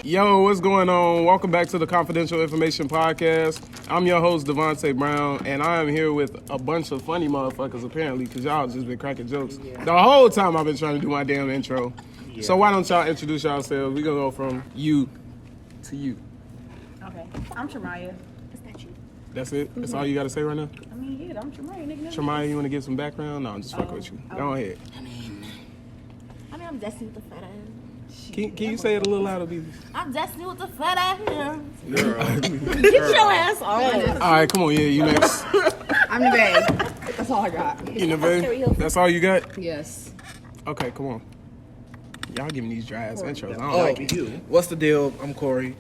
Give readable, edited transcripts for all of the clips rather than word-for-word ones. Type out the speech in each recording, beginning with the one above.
Yo, what's going on? Welcome back to the Confidential Information Podcast. I'm your host, DeVonte Brown, and I am here with a bunch of funny motherfuckers, apparently, because y'all just been cracking jokes. The whole time I've been trying to do my damn intro. So why don't y'all introduce yourselves? We're going to go from you to you. Okay. I'm Tremaya. Is that you? That's it? That's all you got to say right now? I mean, yeah, I'm Tremaya, nigga. Tremaya, you want to give some background? No, I'm just fucking with you. Go ahead. I mean, I'm Destiny with the fat ass. Can you say it a little louder, baby? I'm Destiny with the fat ass. Get your ass on. All right, come on. Yeah, you next. I'm the babe. That's all I got. You the babe? That's all you got? Yes. Okay, come on. Y'all giving these dry ass intros. I don't like it. What's the deal? I'm Corey.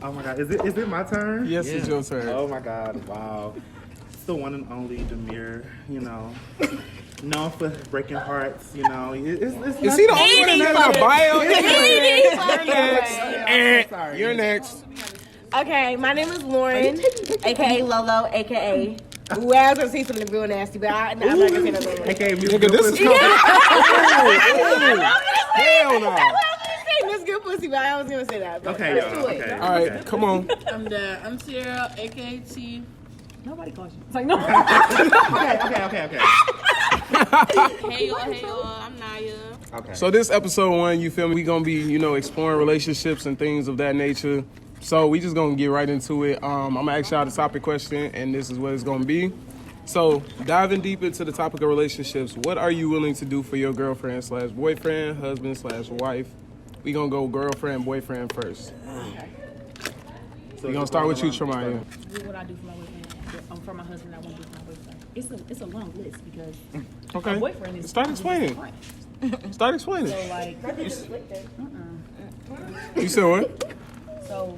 Oh my God, is it my turn? Yes, it's your turn. Oh my God, wow. It's the one and only Demir, you know. Known for breaking hearts, you know. Is he the only one that has a bio? Sorry. You're next. Okay, my name is Lauren, a.k.a. Lolo, a.k.a. Ooh, I was going to say something real nasty, but I'm not going to say no more. AKA Nigga, this is hell no. Miss Good Pussy, but I was going to say that. But Okay, it's too late. okay. All right, come on. I'm Sierra, aka T. Nobody calls you. It's like, no. Okay. Hey y'all, I'm Naya. Okay. So this episode 1, you feel me? We gonna be, exploring relationships and things of that nature. So we just gonna get right into it. I'm gonna ask y'all the topic question, and this is what it's gonna be. So diving deep into the topic of relationships, what are you willing to do for your girlfriend / boyfriend, husband / wife? We gonna go girlfriend, boyfriend first. We gonna start with you, Tremaya. What I do for my boyfriend, for my husband, I won't do for my boyfriend. It's a long list because Okay. my boyfriend is. Start explaining. Start explaining. So like, You said what? so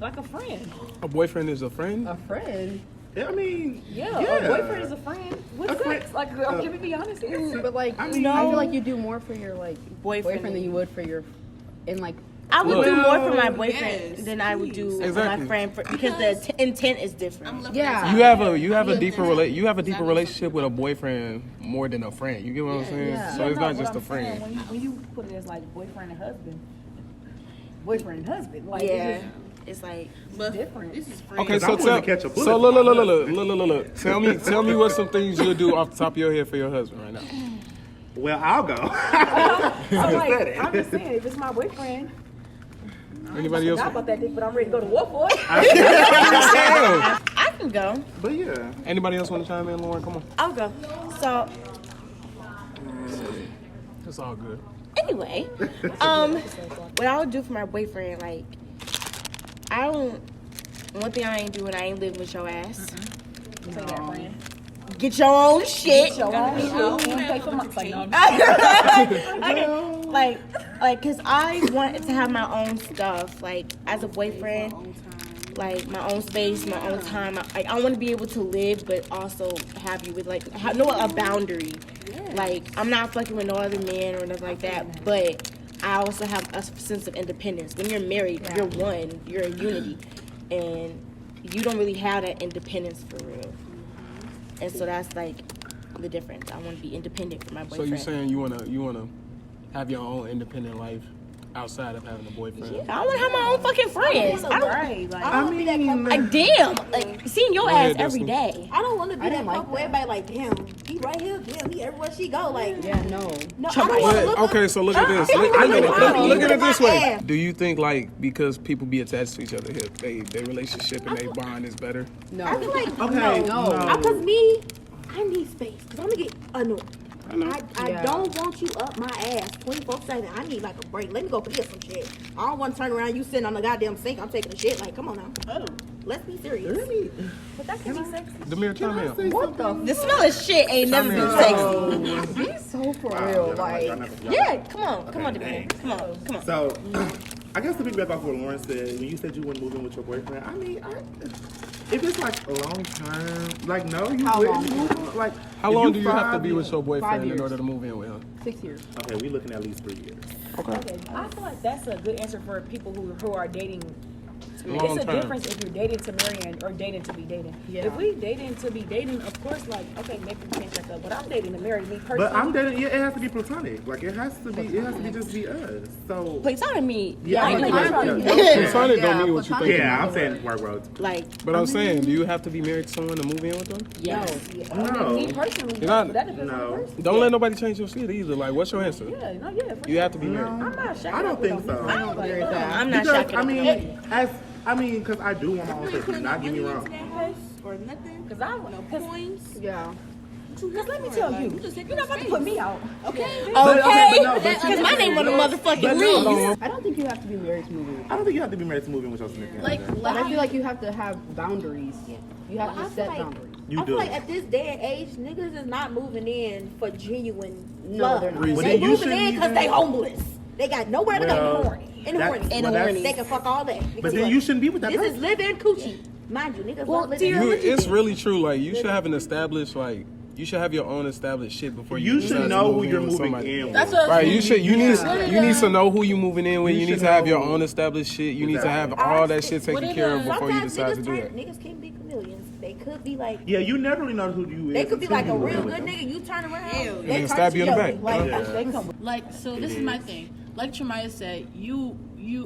like a friend. A boyfriend is a friend? A friend. I mean, Yeah, a boyfriend is a friend with sex. Like, can we be honest here? But like, I feel like you do more for your like boyfriend than you would for your, and like. I would Look. do more for my boyfriend Yes, than I would do for Exactly. my friend because the intent is different. Yeah. You have a deeper relationship with a boyfriend more than a friend. You get what I'm saying? Yeah. So it's No, not what just a I'm saying, friend. when you put it as like boyfriend and husband, like Yeah, it's like it's different. This is free. Okay, I so wanted to catch a bullet so for my look. Tell me what some things you'll do off the top of your head for your husband right now. well, I'll go. So like, I'm just saying, if it's my boyfriend, Anybody else? not about that dick, but I'm ready to go to war for it. Damn. I can go. But yeah. Anybody else want to chime in, Lauren? Come on. I'll go. So It's all good. anyway, what I would do for my boyfriend, like, one thing I ain't doing, I ain't living with your ass. Say that, friend. Get your own shit. Show off. And pay for my like, cause I want to have my own stuff, like, as a boyfriend, like, my own space, my own time. I want to be able to live, but also have you with, like, a boundary. Like, I'm not fucking with no other man or nothing like that, but I also have a sense of independence. When you're married, you're one, you're a unity, and you don't really have that independence for real. And so that's, like, the difference. I want to be independent for my boyfriend. So you're saying you wanna have your own independent life outside of having a boyfriend? I want to have my own fucking friends. I don't, Right, like, I mean, like, damn, like, seeing your Go ahead, ass every Destiny. day. I don't want to be that like couple. Everybody like, damn, he right here, damn, he everywhere she go. Like, Yeah, no. no, I don't want to But, look okay, so look at this. Look at it this way. Do you think, like, because people be attached to each other, their relationship and their bond is better? No. I feel like, okay, No. because me, I need space. Because I'm going to get annoyed. I Yeah. don't want you up my ass 24/7. I need like a break. Let me go clear some shit. I don't want to turn around you sitting on the goddamn sink. I'm taking a shit. Like, come on now. Let's be serious. but that can be sexy. Demir, chime in. What the? The smell of shit ain't never been sexy. Be so for real, like. Yeah, come on, Demir. Come on. So, I guess to piggyback off what Lauren said, when you said you wouldn't move in with your boyfriend, I mean, if it's like a long time, like no, you How wouldn't long? move in. Like, How if long do you have to 5 be with years- your boyfriend 5 in years. order to move in with him? 6 years. Okay, we looking at least 3 years. Okay, I feel like that's a good answer for people who are dating long It's a term. difference if you're dating to marry or dating to be dating. Yeah. If we dating to be dating, of course, like, okay, maybe we can't check up, but I'm dating to marry me personally. But I'm dating. Yeah, it has to be platonic. Like it has to be. It has to be just be us. So. Platonic me. Yeah, I ain't yeah, like yeah. Platonic don't mean what you think. Yeah, I'm saying work roads. Like, But I'm saying, do you have to be married to someone to move in with them? yes. No. Me personally, You're not- but that depends on No. the person. Don't let nobody change your shit either. Like, what's your answer? Yeah, no, yeah. For You sure. have to be married. I'm not shacking I don't up with think no so. nigga. I don't agree with that. I'm not Because shocking. I mean, because I do want my own space. Not get me wrong. Or nothing. Cause I No cause, points. Yeah. cause let me tell you, you're not about to put me out, okay? Okay, but because my name on the motherfucking But list. no, I don't think you have to be married to move in. I don't think you have to be married to move in with your significant other. But I feel like you have to have boundaries. You have Well, I to feel set like- boundaries. You I feel do. like at this day and age, niggas is not moving in for genuine No, love. they're not. Well, They then you moving shouldn't in because even- they homeless. They got nowhere to go. Well, Horny. And that's- horny. well, that's- They can fuck all day. But then you shouldn't be with that This is person. living coochie. Mind you, niggas love living You, coochie. it's really true. Like, you should have an established, like, you should have your own established shit before you You decide should to know move who you're with moving somebody. in with. That's what Right, you should. You need to know who you moving in with. You You need should to have your know. own established shit. You need to have Exactly. all that shit taken care of before you Sometimes decide to do niggas that. niggas can be chameleons. They could be like, Yeah, you never really know who you is. they could be until like a you real live with good them. nigga. You turn around, Hell, they yeah. turn Stab to you in the Joey. back. Like, Yeah. They come. Like, so this is my thing. Like Tremaya said, you,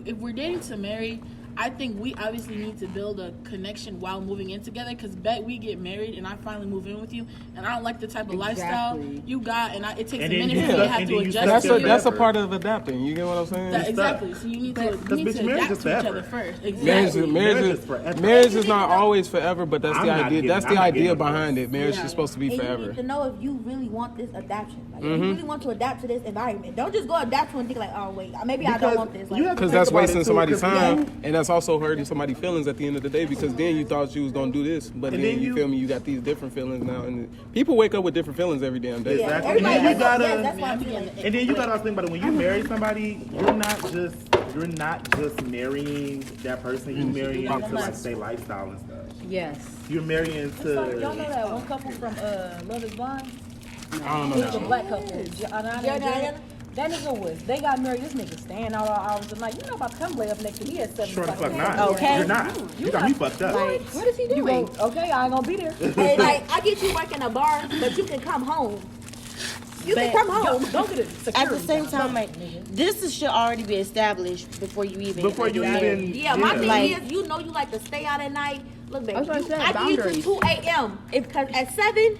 if we're dating to marry, I think we obviously need to build a connection while moving in together. Because bet we get married and I finally move in with you, and I don't like the type of lifestyle you got, and it takes And a then minute you for me to stuck- have and to then you adjust stuck to there you. That's a forever. part of adapting. You get what I'm saying? Exactly. So you need to bitch, marriage adapt is to each forever. other first. Marriage, Exactly. marriage is not always forever, but that's I'm the not idea. getting- That's I'm the not idea getting behind it. Marriage is supposed to be and you forever. need to know if you really want this adaptation. Like, if you really want to adapt to this environment. Don't just go adapt to it and think like, oh wait, maybe I don't want this. Like, Because that's wasting somebody's time, and that's also hurting somebody's feelings at the end of the day. Because then you thought you was gonna do this, but And then then you you- feel me, you got these different feelings now, and people wake up with different feelings every damn day. yeah, Exactly. everybody And then you has- gotta- yes, that's why I'm feeling. And then you gotta think about it. When you marry somebody, you're not just marrying that person. You're marrying into like their lifestyle and stuff. Yes. You're marrying So y'all know to. that one couple from Love Is Blind? I don't know It was a that. black couple. That nigga was. They got married. This nigga staying out all hours of the night. You're not about to come lay up next to me at 7 Sure the o'clock. fuck not. Okay. You're not. You got me fucked up. What is he doing? You go, okay, I ain't gonna be there. And like, I get you working a bar, but you can come home. You can come home. Don't get it. At the same time, like, should already be established before you even. Before you even. Yeah, my thing Like- is, you know, you like to stay out at night. Look, baby, That's what I said, I can get boundaries. to 2 a.m. Because at 7,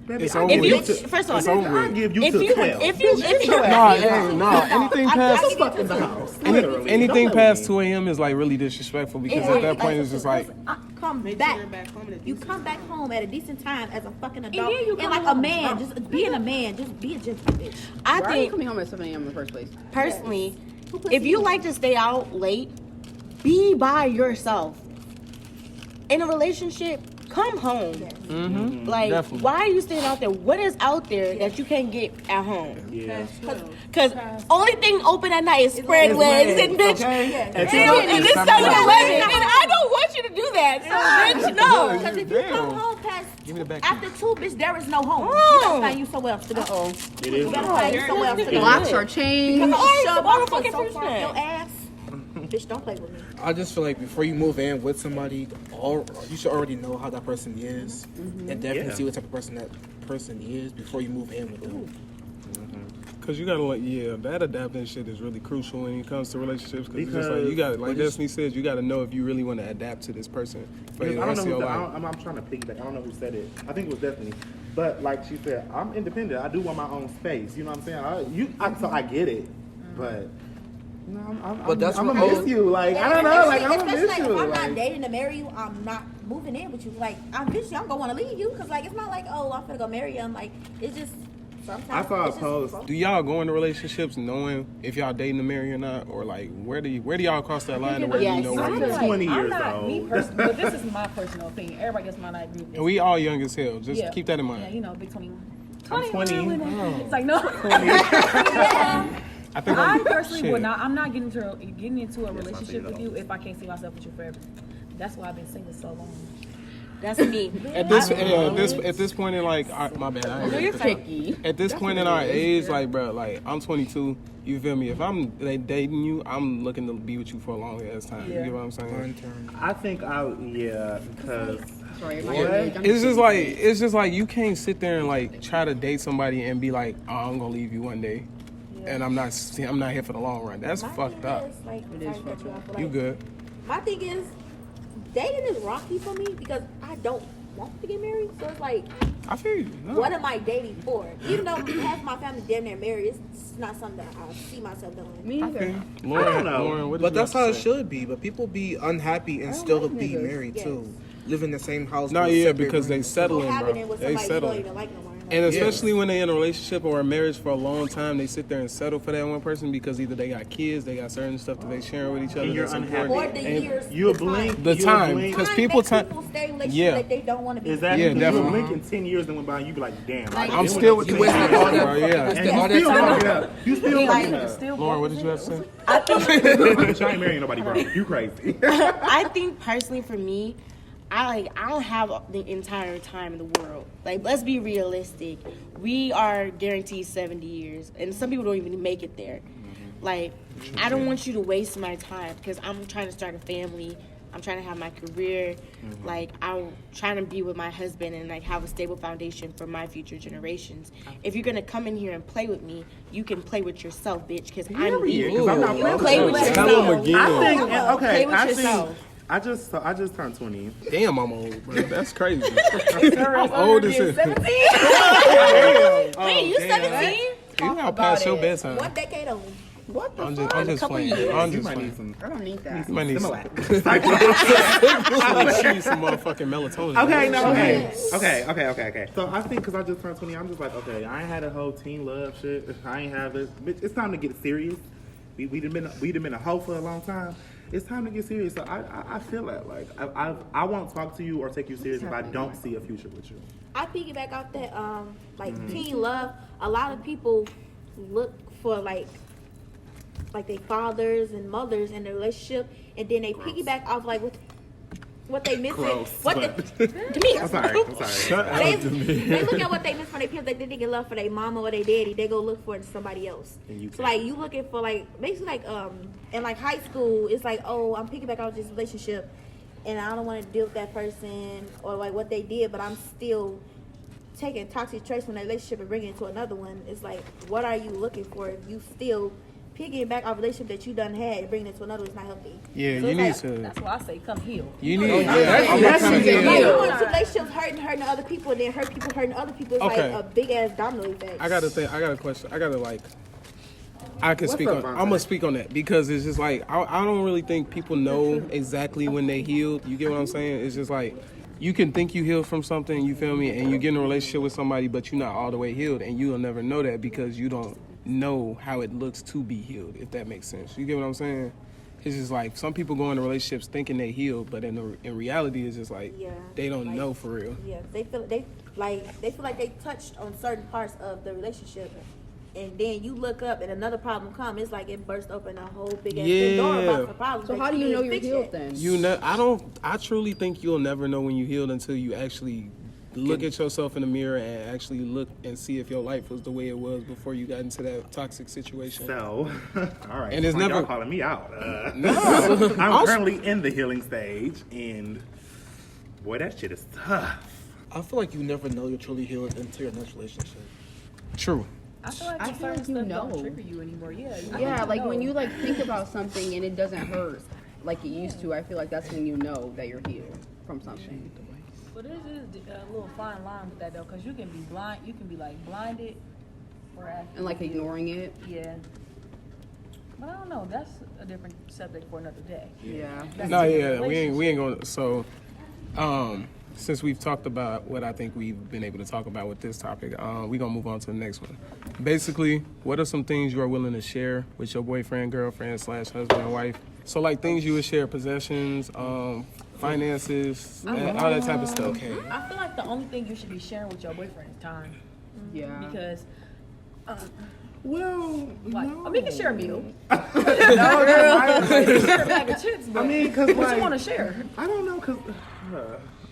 Baby, It's I over give with. you If to- you, first of It's all, over I with. give you if to you, 12. if you, Nah, hey, nah. Anything past Just fuck in the house. Literally. anything Don't play past with 2 a.m. is like really disrespectful because at that point it's just like. come Make back. sure you're back home at a You decent come back home at a decent time as a fucking adult. then you And come like a home. man, just being a man, just be a gentle bitch. I Why are you think coming home at 7 a.m. in the first place? personally, if you like to stay out late, be by yourself. In a relationship, come home. Like, Definitely. why are you staying out there? What is out there that you can't get at home? Yeah. Because only thing open at night is spread legs and bitch. Okay? And it's 7-Eleven, and I don't want you to do that. So bitch, no. Because if you come home past Give me the back. after 2, bitch, there is no home. You Oh. gotta find you somewhere else to go. It is. You gotta find you somewhere else to go. Locks are changed. Because Alright, I'll shove all my the foot fucking so fish far up man. your ass. Bitch, don't play with me. I just feel like before you move in with somebody, you should already know how that person is, and definitely Yeah. see what type of person that person is before you move in with them. Cause you gotta like, yeah, that adapting shit is really crucial when it comes to relationships. Cause it's just like you gotta, like Destiny says, you gotta know if you really want to adapt to this person for the I don't rest know of who your said, life. I'm trying to piggyback. I don't know who said it. I think it was Destiny. But like she said, I'm independent. I do want my own space. You know what I'm saying? So I get it. But no, But that's I'm what gonna miss all- you. Like I don't know. Like I'm gonna Especially miss like you. if I'm Like, not dating to marry you, I'm not moving in with you. Like obviously I'm gonna want to leave you because like it's not like oh I'm gonna go marry him. Like it's just sometimes I saw a it's just post. broke. Do y'all go into relationships knowing if y'all dating to marry or not, or like where do y'all cross that line to where you know where I'm you? like- 20 I'm years not me old. personally, but this is my personal opinion. Everybody else might not agree with this. And we all young as hell. Just Yeah. keep that in Yeah, mind. you know, big 21. I'm 20. It's like no. I think I I'm- personally shit. would not. I'm not getting into a relationship with you if I can't see myself with you forever. That's why I've been single so long. That's me. At this point in like my bad. I ain't You're gonna- picky. At this point in our age, like bro, like I'm 22. You feel me? If I'm dating you, I'm looking to be with you for a long ass time. You get what I'm saying? I think because Sorry, It's just like you can't sit there and like try to date somebody and be like, oh, I'm gonna leave you one day, and I'm not here for the long run. That's fucked up. You good? My thing is, dating is rocky for me because I don't want to get married. So it's like, I feel you. No. what am I dating for? Even though half my family damn near married, it's not something that I see myself doing. Me either. Lauren, what did But you that's have how to it say? should be. But people be unhappy and still like be niggas. married Yes. too. Live in the same house. No, with yeah, separate because they rooms. settling, Cohabiting bro. with They somebody you don't settling. even like no more. And especially when they in a relationship or a marriage for a long time, they sit there and settle for that one person because either they got kids, they got certain stuff that they sharing with each other. And you're that's unhappy. Or important. the And years. you'll the blink. time. The you'll time, blink. because Time people makes time. people stay in relationships Yeah. that they don't want to be. Exactly. Yeah, Because definitely. you'll blink in 10 years and went by and you be like, damn. Like, I'm still with You the wasted all that bro. Yeah. And all you that still time. fucking up. You still fucking up. Lauren, what did you have to say? Bitch, I ain't marrying nobody, bro. You crazy. I think personally for me, I don't have the entire time in the world. Like, let's be realistic. We are guaranteed 70 years, and some people don't even make it there. Like, I don't want you to waste my time because I'm trying to start a family. I'm trying to have my career. Like, I'm trying to be with my husband and like have a stable foundation for my future generations. If you're gonna come in here and play with me, you can play with yourself, bitch. Because I'm Period, me. 'cause I'm not playing with Play you. with Tell yourself. them again. I think, Play with I yourself. think, I just turned 20. Damn, I'm old, bro. That's crazy. I'm old as hell. Wait, you 17? You gotta pass your bedtime. One decade only. I'm just playing. I'm You just might playing. need some. I don't need that. You might need some. Similac. You need some motherfucking melatonin. Okay, no, okay. So I think because I just turned 20, I'm just like, okay, I ain't had a whole teen love shit. I ain't have it. Bitch, it's time to get serious. We done been a hoe for a long time. It's time to get serious. So I feel that like I won't talk to you or take you serious if I don't see a future with you. I piggyback off that, like teen love. A lot of people look for like their fathers and mothers in the relationship, and then they piggyback off like what they missing. Gross, What but- to me, I'm sorry. they look at what they miss from their parents. Like they think love for their mama or their daddy. They go look for it in somebody else. And you So like you looking for like basically like in like high school, it's like, oh, I'm piggyback off this relationship, and I don't want to deal with that person or like what they did, but I'm still taking toxic traits from that relationship and bringing it to another one. It's like, what are you looking for if you still picking back off a relationship that you done had and bringing it to another is not healthy. Yeah, So you it's need like, to. That's why I say come heal. You need. That's like heal. you want two relationships hurting other people and then hurt people hurting other people. It's Okay. like a big ass domino effect. I got a question. I can speak up, on. Vontae? I'm gonna speak on that because it's just like I don't really think people know exactly when they healed. You get what I'm saying? It's just like you can think you healed from something. You feel me? And you get in a relationship with somebody, but you're not all the way healed, and you'll never know that because you don't know how it looks to be healed. If that makes sense, you get what I'm saying? It's just like some people go into relationships thinking they healed, but in reality, it's just like they don't know for real. Yeah, they feel like they touched on certain parts of the relationship, and then you look up and another problem comes. It's like it burst open a whole big ass door about the problem. So that how do you know didn't you're fix healed yet. then? I truly think you'll never know when you healed until you actually look at yourself in the mirror and actually look and see if your life was the way it was before you got into that toxic situation. So, all right. And it's never- y'all calling me out. No. I'm currently in the healing stage, and boy, that shit is tough. I feel like you never know you're truly healed until your next relationship. True. I feel like I the feel certain like you stuff know. don't trigger you anymore. Yeah. Yeah, like when you like think about something and it doesn't hurt like it used to, I feel like that's when you know that you're healed from something. But there is a little fine line with that though, because you can be blind. You can be like blinded, or And like ignoring it. yeah. But I don't know. That's a different subject for another day. Yeah. No, yeah, we ain't going. So, since we've talked about what I think we've been able to talk about with this topic, we're gonna move on to the next one. Basically, what are some things you are willing to share with your boyfriend, girlfriend / husband and wife? So, like things you would share: possessions, finances, all that type of stuff. Okay. I feel like the only thing you should be sharing with your boyfriend is time. Yeah. Because Well, Like, no. I mean, we can share a meal. No, Share a bag of chips, but I mean, cause what like, you want to share? I don't know, cause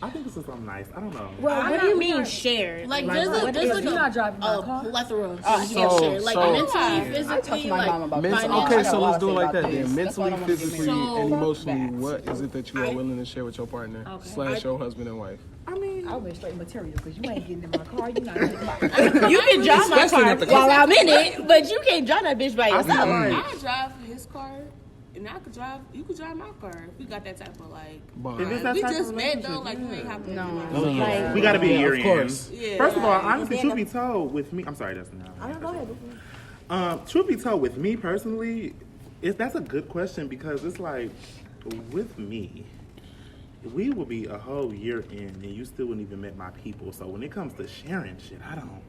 I think this is something nice. I don't know. Well, what do you mean share? Like, Like, there's what like is- you're not driving my a car? plethora of Oh, things you can so- share. Like so- mentally, I talked physically, to my mom like about Mental, that. okay, I so got a lot let's to do it say like about that then. this. That's why I Mentally, don't wanna get physically, married. and So- emotionally, Facts. what is it that you are willing to share with your partner slash your husband and wife? I mean, I went straight material because you ain't getting in my car. You're not getting in my You can drive my Especially car not the- while I'm in it, but you can't drive that bitch by yourself. I drive his car, and I could drive. You could drive my car. If we got that type of like. Bond. if it's that We type just of met though. relationship, Like we ain't yeah. have to. No. Like, We gotta be a Yeah, year of course. in. Yeah. First of all, honestly, And truth then be told, with me, I'm sorry, Dustin. I don't go ahead. Truth be told, with me personally, that's a good question because it's like, with me, we will be a whole year in and you still wouldn't even met my people. So when it comes to sharing shit, I don't.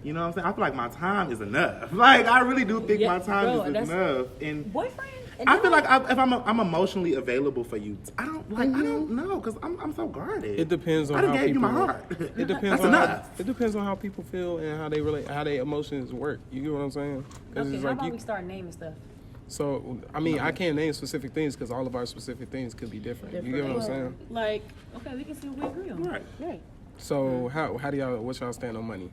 You know what I'm saying? I feel like my time is enough. Like I really do think Yeah, my time bro, is that's- enough. And boyfriend. I feel like if I'm emotionally available for you, I don't know because I'm so guarded. It depends on I done how gave people. you my heart. It depends That's on how, enough. it depends on how people feel and how they relate, how their emotions work. You get what I'm saying? 'Cause Okay, it's how like about you. we start naming stuff? So I mean, I can't name specific things because all of our specific things could be different. You get what I'm saying? Like Okay, we can see what we agree on. Right. So how do y'all? What's y'all stand on money?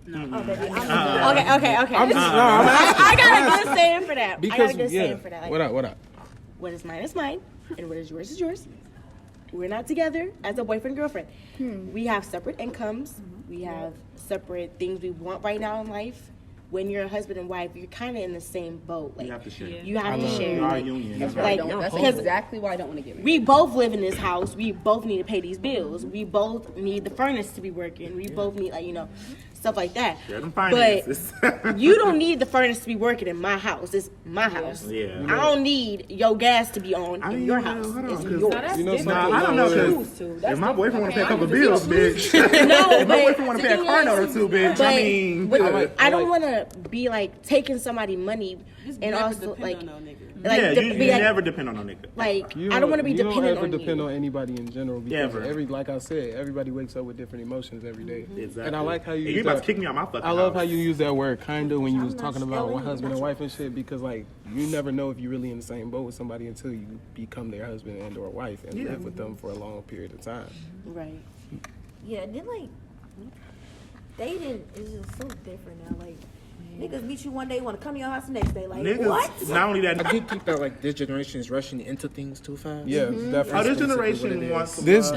Okay. I'm I'm just, no, I'm I got a good saying for that. I got because a good yeah. saying for that. Like, What up? what is mine, and what is yours is yours. We're not together as a boyfriend girlfriend. We have separate incomes. We have separate things we want right now in life. When you're a husband and wife, you're kind of in the same boat. Like You have to share. you have to share. Our Like, union. That's That's why I Like, don't. That's because exactly why I don't want to get married. we both live in this house. We both need to pay these bills. We both need the furnace to be working. We both need, like, stuff like that. Share them finances. But you don't need the furnace to be working in my house. It's my house. Yeah. I don't need your gas to be on I in mean, your hold house. on, It's 'cause- yours. That's You know different. something? I don't know Choose because to. if That's my boyfriend want to pay a couple Okay, bills, bitch. No, If my but boyfriend want to pay a car note or two, bitch. I mean, but I don't want to be like taking somebody money just and never also depend like, on no nigga. like, yeah, you be like, never depend on no nigga. like You I don't want to be you dependent don't ever on depend you. on anybody in general because Ever. like I said, everybody wakes up with different emotions every day. Exactly. And I like how you And use about that. to kick me out my fucking I love how house. you use that word "kinda" when you was I'm talking not about spelling husband and it. wife and shit because like you never know if you're really in the same boat with somebody until you become their husband and or wife and Yeah. live with them for a long period of time. Right. Yeah, and then like dating is just so different now. Like niggas meet you one day, want to come to your house the next day. Like Niggas, what? not only that, I do think that like this generation is rushing into things too fast. Yeah, Mm-hmm. definitely. oh, this Basically what it generation is. wants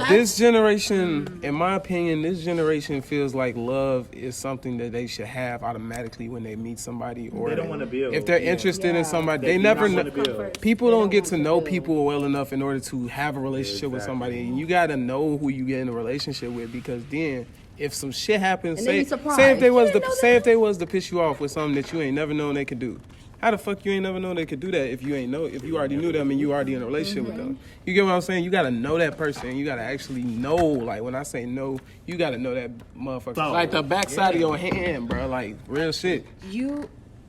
This generation, in my opinion, this generation feels like love is something that they should have automatically when they meet somebody, or They don't wanna build. If they're Yeah. interested in somebody, They they do never not know. wanna build. People don't get to know people well enough in order to have a relationship with somebody, and you gotta know who you get in a relationship with because then. If some shit happens, And then say you surprised. say if they was to piss you off with something that you ain't never known they could do. How the fuck you ain't never known they could do that if you already knew them and you already in a relationship with them? You get what I'm saying? You gotta know that person. You gotta actually know. Like when I say know, you gotta know that motherfucker. So, like the backside of your hand, bro. Like real shit.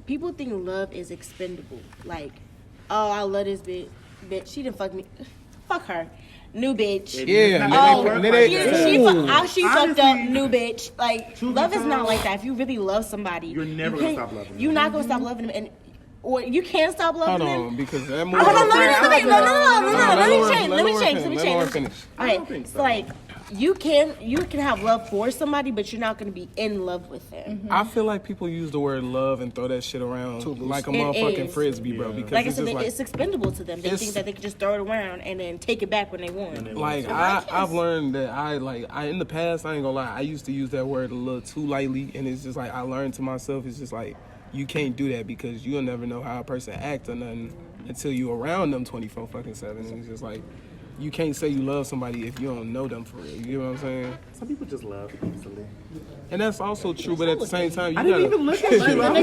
People think love is expendable. Like, oh, I love this bitch. She didn't fuck me. Fuck her. New bitch. Yeah. Oh, and then they- she fucked up. Honestly, New bitch. Like, truth love be is not told, like that. If you really love somebody, you're never you gonna can't- stop loving them. You're not gonna stop loving them, and or you can't stop Hold loving them. on, because that movie. Hold on, let me change. Let Lauren finish. All right, so like you can have love for somebody, but you're not gonna be in love with them. I feel like people use the word love and throw that shit around like a It motherfucking is. frisbee, bro. Yeah. Because Like I it's said, just like. it's expendable to them. They It's- think that they can just throw it around and then take it back when they want. Like I've learned that I in the past I ain't gonna lie I used to use that word a little too lightly and it's just like I learned to myself it's just like you can't do that because you'll never know how a person acts or nothing until you around them 24/7 and it's just like you can't say you love somebody if you don't know them for real. You get what I'm saying? Some people just love easily. And that's also true, but at the same time you I didn't gotta even look at But you. then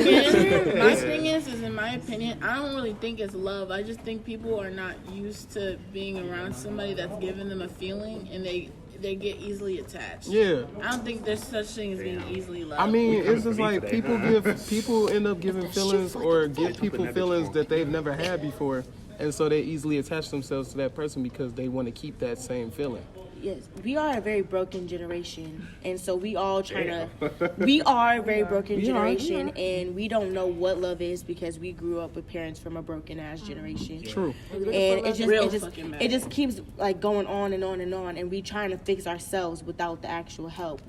again, my thing is in my opinion, I don't really think it's love. I just think people are not used to being around somebody that's giving them a feeling, and they get easily attached. Yeah. I don't think there's such thing as being easily loved. I mean, it's just for me like today, people end up giving feelings or give people feelings that they've never had before. and so they easily attach themselves to that person because they want to keep that same feeling. Yes, we are a very broken generation, and so we all we are a very broken generation, and we don't know what love is because we grew up with parents from a broken ass generation. True. And it just keeps like going on and on and on, and we trying to fix ourselves without the actual help.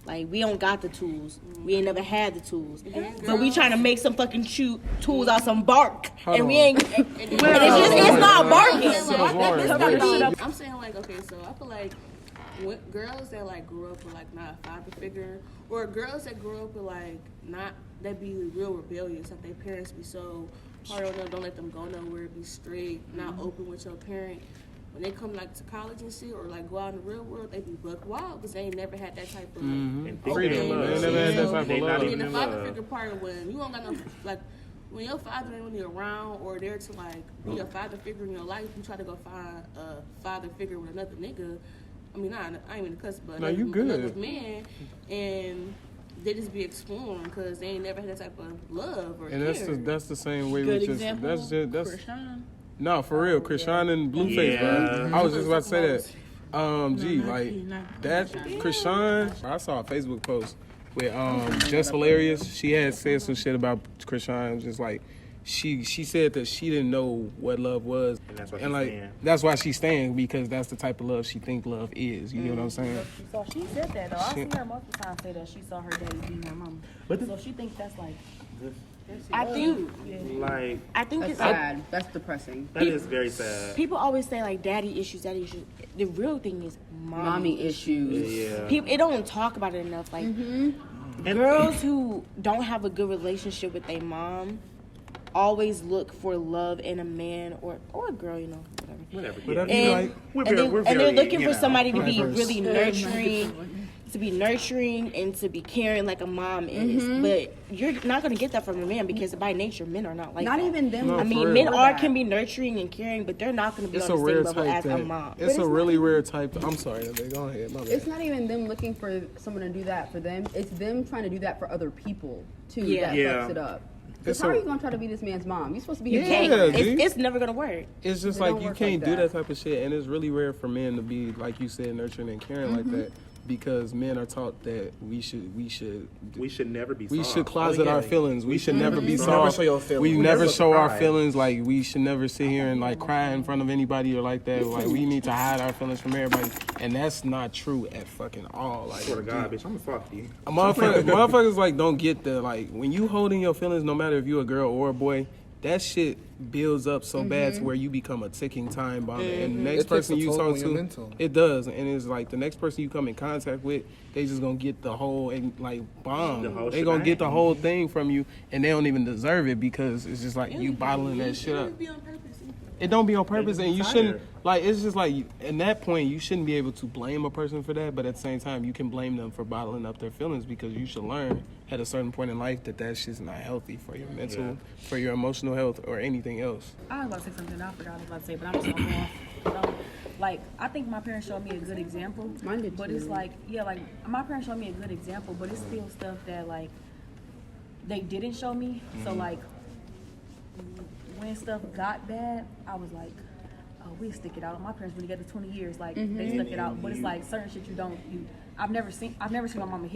Like, we don't got the tools. We ain't never had the tools. But we trying to make some fucking tools out some bark. And we ain't, it's not barking. I'm saying, like, okay, so I feel like girls that, like, grew up with, like, not a father figure, or girls that grew up with, like, not, that be real rebellious, like, their parents be so hard on them, don't let them go nowhere, be straight, not open with your parent. When they come like to college and shit, or like go out in the real world, they be buck wild because they ain't never had that type of Freedom. They never had that type of love. And the father figure part of when you don't got no, like, when your father ain't really around or there to like be a father figure in your life, you try to go find a father figure with another nigga. I mean, I ain't even cuss, but no, you good. Another man, and they just be exploring because they ain't never had that type of love or and care. that's the same way Good we just example, that's Krishan. no, for real, Krishan and Blueface, bro. I was just about to say that. That Krishan, I saw a Facebook post with Just Hilarious. She had said some shit about Krishan, just like she said that she didn't know what love was, and that's why she's staying because that's the type of love she think love is. You know what I'm saying? So she said that though. I see her multiple times say that she saw her daddy beating her mama. So she thinks that's like. I think That's sad. That's depressing. That is very sad. People always say like daddy issues. The real thing is Mommy issues. Yeah. People, it don't talk about it enough. Like girls who don't have a good relationship with their mom always look for love in a man or a girl, you know, whatever. And they're looking for somebody to be really nurturing, and to be caring like a mom is. But you're not gonna get that from a man because by nature men are not like Not that. even them. No, I mean, men can be nurturing and caring, but they're not gonna be on the same level as a mom. It's a really rare type. I'm sorry, go ahead. My bad. It's not even them looking for someone to do that for them. It's them trying to do that for other people too. That fucks it up. Because how are you gonna try to be this man's mom? You're supposed to be his mom. It's never gonna work. It's just like you can't do that type of shit, and it's really rare for men to be, like you said, nurturing and caring like that. Because men are taught that we should never be soft. We should closet our feelings. We should never be soft. Never show your feelings. We never show our feelings. Like, we should never sit here and like cry in front of anybody or like that. Like, we need to hide our feelings from everybody, and that's not true at fucking all. Like, swear to God, bitch, I'm a softie. Motherfuckers like don't get the, like, when you holding your feelings, no matter if you a girl or a boy, that shit builds up so bad to where you become a ticking time bomb. And the next person you talk to, it does. And it's like the next person you come in contact with, they just gonna get the whole bomb. They gonna get the whole thing from you, and they don't even deserve it because it's just like you bottling that shit up. It don't be on purpose, and you shouldn't. Like, it's just like, in that point, you shouldn't be able to blame a person for that, but at the same time, you can blame them for bottling up their feelings because you should learn at a certain point in life that shit's not healthy for your mental, for your emotional health, or anything else. I was about to say something I forgot what I was about to say, but I'm just gonna go off. Like, I think my parents showed me a good example. Mine did but too. It's like, like, my parents showed me a good example, but it's still stuff that, like, they didn't show me. So, like, when stuff got bad, I was like, oh, we stick it out. My parents been together 20 years. Like, they stuck it out. But it's like certain shit I've never seen my mama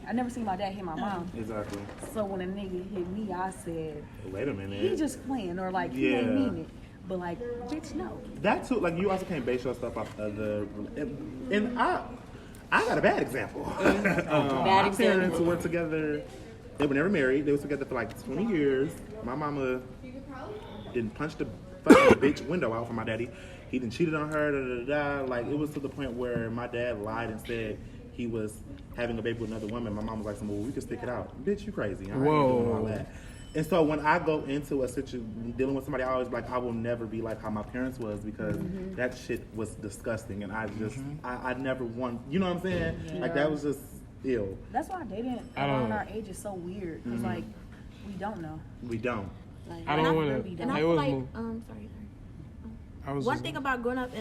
I've never seen my dad hit my mom. Exactly. So when a nigga hit me, I said, wait a minute. He just playing, or like, he ain't mean it. But like, bitch, no. That too, like, you also can't base your stuff off of and I got a bad example. My parents were together. They were never married. They were together for like 20 years. My mama didn't punch the fucking bitch window out for my daddy. He done cheated on her. Like, it was to the point where my dad lied and said he was having a baby with another woman. My mom was like, well, we can stick it out. Bitch, you crazy. I ain't doing all that. And so when I go into a situation dealing with somebody, I always like, I will never be like how my parents was, because that shit was disgusting, and I just I never want, you know what I'm saying? Yeah. Like, that was just ill. That's why dating around our age is so weird, because like, we don't know. We don't. Like, I don't want to. And I feel like, one thing about growing up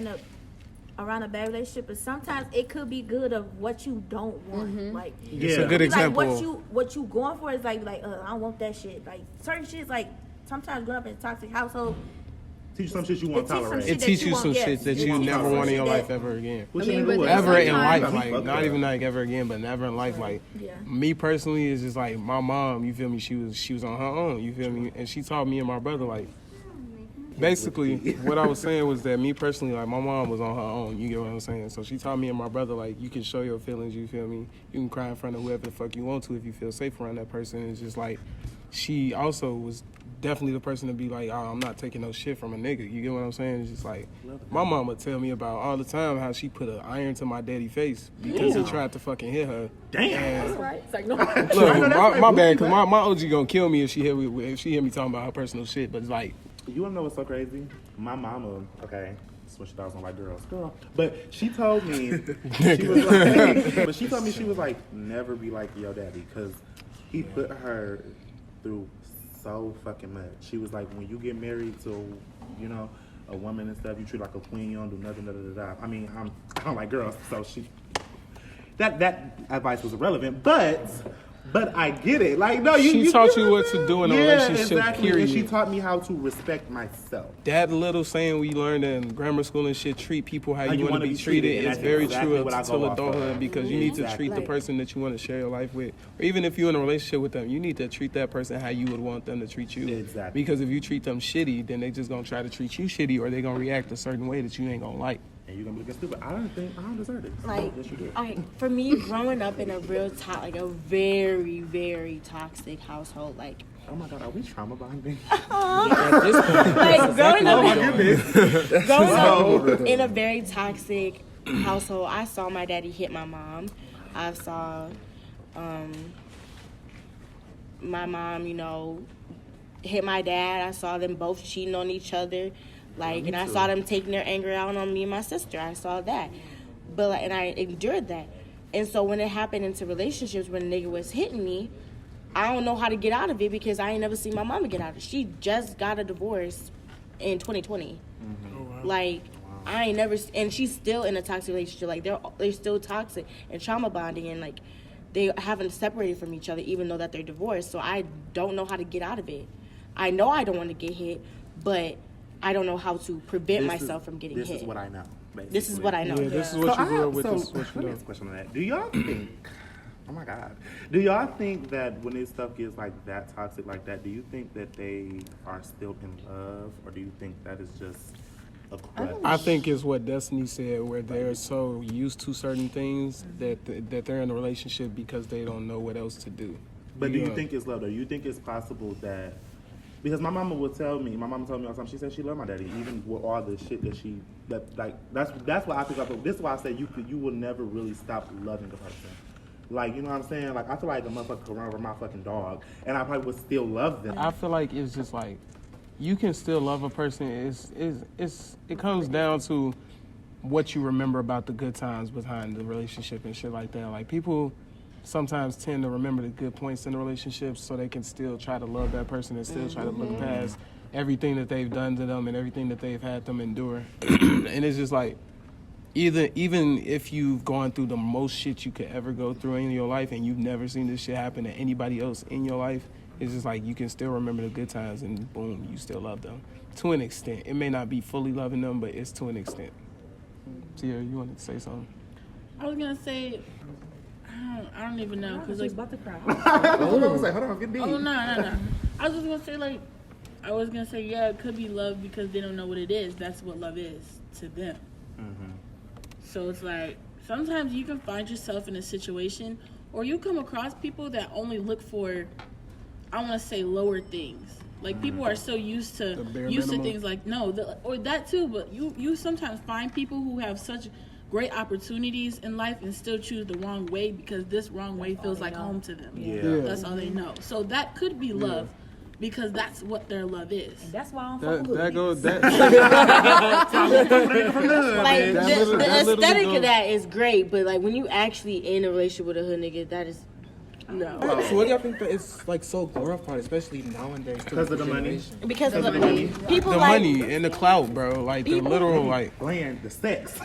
around a bad relationship is sometimes it could be good of what you don't want. Like, it's a good example. Like, what you going for is like I don't want that shit. Like, certain shit is like, sometimes growing up in a toxic household, Teach you some shit you won't tolerate. It teach you some shit that you never want in your life ever again. Ever in life, like not even like ever again, but never in life. Like me personally, is just like my mom. You feel me? She was on her own. You feel me? And she taught me and my brother like. Basically, what I was saying was that me personally, like my mom was on her own. You get what I'm saying? So she taught me and my brother like you can show your feelings. You feel me? You can cry in front of whoever the fuck you want to if you feel safe around that person. It's just like she also was definitely the person to be like, oh, I'm not taking no shit from a nigga. You get what I'm saying? It's just like my mom would tell me about all the time how she put an iron to my daddy's face because he tried to fucking hit her. Damn. That's right. It's like, no. Look, my bad, because my OG gonna kill me if she hear me talking about her personal shit. But it's like. You wanna know what's so crazy? My mama, okay, switched thoughts on like girl, but she told me she was like, never be like your daddy, because he put her through so fucking much. She was like, when you get married to, you know, a woman and stuff, you treat like a queen. You don't do nothing. I mean, I don't like girls, so that advice was irrelevant, But I get it. Like, no, she taught you what to do in a relationship, exactly. period. And she taught me how to respect myself. That little saying we learned in grammar school and shit, treat people how you want to be treated, is very true until adulthood, because you need to treat the person that you want to share your life with. Or even if you're in a relationship with them, you need to treat that person how you would want them to treat you. Exactly. Because if you treat them shitty, then they just going to try to treat you shitty, or they going to react a certain way that you ain't going to like. And you're gonna be looking stupid. I don't deserve this. Like, yes, you do. for me, growing up in a a very, very toxic household, like. Oh my God, are we trauma bonding? Like growing up in a very toxic household, I saw my daddy hit my mom. I saw my mom, you know, hit my dad. I saw them both cheating on each other. Like, and I saw them taking their anger out on me and my sister. I saw that. But, like, and I endured that. And so when it happened into relationships, when a nigga was hitting me, I don't know how to get out of it because I ain't never seen my mama get out of it. She just got a divorce in 2020. Mm-hmm. Oh, wow. Like, wow. I ain't never, and she's still in a toxic relationship. Like, they're still toxic and trauma bonding, and, like, they haven't separated from each other even though that they're divorced. So I don't know how to get out of it. I know I don't want to get hit, but I don't know how to prevent myself from getting hit. This is what I know. Basically. This is what I know. Yeah, this is what you grew up with. Let me ask a question on that. Do y'all think, oh my God, do y'all think that when this stuff gets like that toxic like that, do you think that they are still in love, or do you think that is just a crush? I think it's what Destiny said, where they're so used to certain things that they're in a relationship because they don't know what else to do. But do you think it's love, or do you think it's possible that, because my mama told me all the time, she said she loved my daddy, even with all the shit that's why I think, this is why I say you will never really stop loving the person. Like, you know what I'm saying? Like, I feel like the motherfucker could run over my fucking dog, and I probably would still love them. I feel like it's just like, you can still love a person. It comes down to what you remember about the good times behind the relationship and shit like that. Like, people sometimes tend to remember the good points in the relationship so they can still try to love that person and still try to look past everything that they've done to them and everything that they've had them endure. And it's just like, even if you've gone through the most shit you could ever go through in your life and you've never seen this shit happen to anybody else in your life, it's just like you can still remember the good times and boom, you still love them. To an extent. It may not be fully loving them, but it's to an extent. Tia, you wanted to say something? I was going to say, I don't even know, because like about to cry. Hold on, get deep. Oh no. I was just gonna say yeah, it could be love because they don't know what it is. That's what love is to them. Mm-hmm. So it's like sometimes you can find yourself in a situation, or you come across people that only look for, I want to say, lower things. Like people are so used to things like or that too. But you sometimes find people who have such great opportunities in life and still choose the wrong way because this wrong way feels like home to them. Yeah. That's all they know. So that could be love because that's what their love is. And that's why I don't fuck that goes like the aesthetic of that is great, but like when you actually in a relationship with a hood nigga, that is no. So what do y'all think that it's like so glorified, especially nowadays? Because of the money. Because of the money. People the like money and the clout, bro. Like the literal, like land, the sex.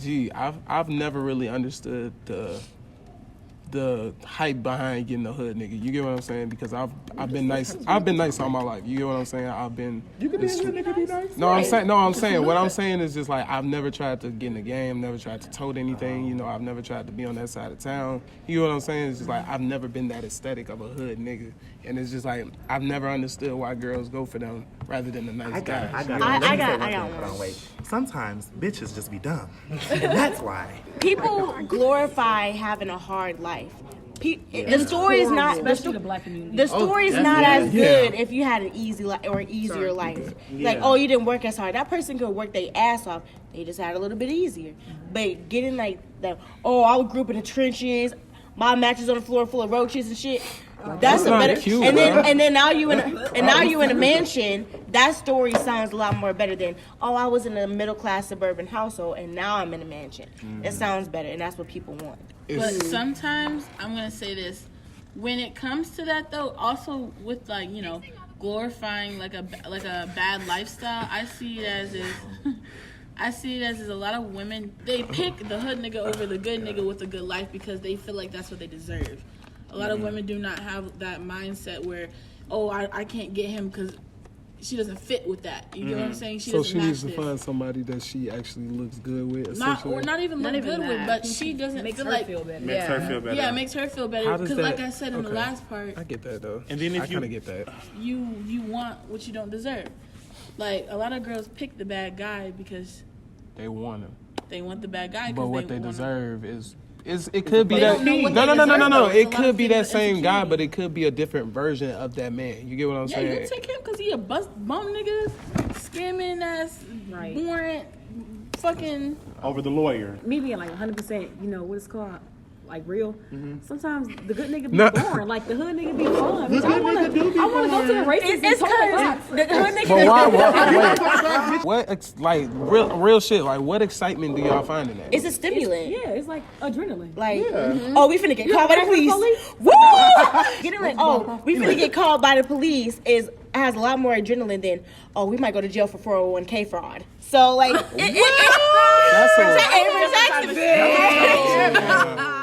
Gee, I've never really understood the the hype behind getting a hood nigga. You get what I'm saying? Because I've been nice. I've been nice all my life. You get what I'm saying? I've been. You can be a hood nigga, be nice. No, I'm saying. What I'm saying is just like I've never tried to get in the game. Never tried to tote anything. You know, I've never tried to be on that side of town. You know what I'm saying? It's just like I've never been that aesthetic of a hood nigga, and it's just like I've never understood why girls go for them rather than the nice guys. I got one. Wait. Sometimes bitches just be dumb, and that's why. People glorify having a hard life. The story is not, especially the black community. the story is not as good if you had an easy or easier life. Like, oh, you didn't work as hard. That person could work their ass off. They just had a little bit easier. But getting like that, oh, I grew up in the trenches. My mattress on the floor full of roaches and shit. That's a better. Cute, and then now you in a mansion. That story sounds a lot more better than, oh, I was in a middle class suburban household and now I'm in a mansion. It sounds better, and that's what people want. But sometimes I'm gonna say this: when it comes to that, though, also with like glorifying like a bad lifestyle, I see it as is a lot of women, they pick the hood nigga over the good nigga with a good life because they feel like that's what they deserve. A lot of women do not have that mindset where, oh, I can't get him because she doesn't fit with that. You get what I'm saying? So she needs to find somebody that she actually looks good with. Not even look good with, but she doesn't feel like feel better. Makes her feel better. Yeah, it makes her feel better. Because like I said in the last part, I get that though. And then if I kind of get that. You want what you don't deserve. Like a lot of girls pick the bad guy because They want him. they want the bad guy. But what they want deserve is it could be They that don't know what no. they deserve. It It's a lot could of be that things same guy, insecurity. but it could be a different version of that man. You get what I'm Yeah, saying? you take him because he a bum nigga, scamming ass, warrant, fucking. Over the lawyer. Me being like 100%, what it's called, like real. Sometimes the good nigga be No. boring, like the hood nigga be fun. The good nigga do be I want to go to the races. It's because the hood nigga. But why? Wait, real shit? Like, what excitement do y'all find in that? It's a stimulant. Yeah, it's like adrenaline. Like, oh, we finna get called by the police. Woo! Getting like, oh, we finna get called by the police has a lot more adrenaline than, oh, we might go to jail for 401k fraud. So like, That's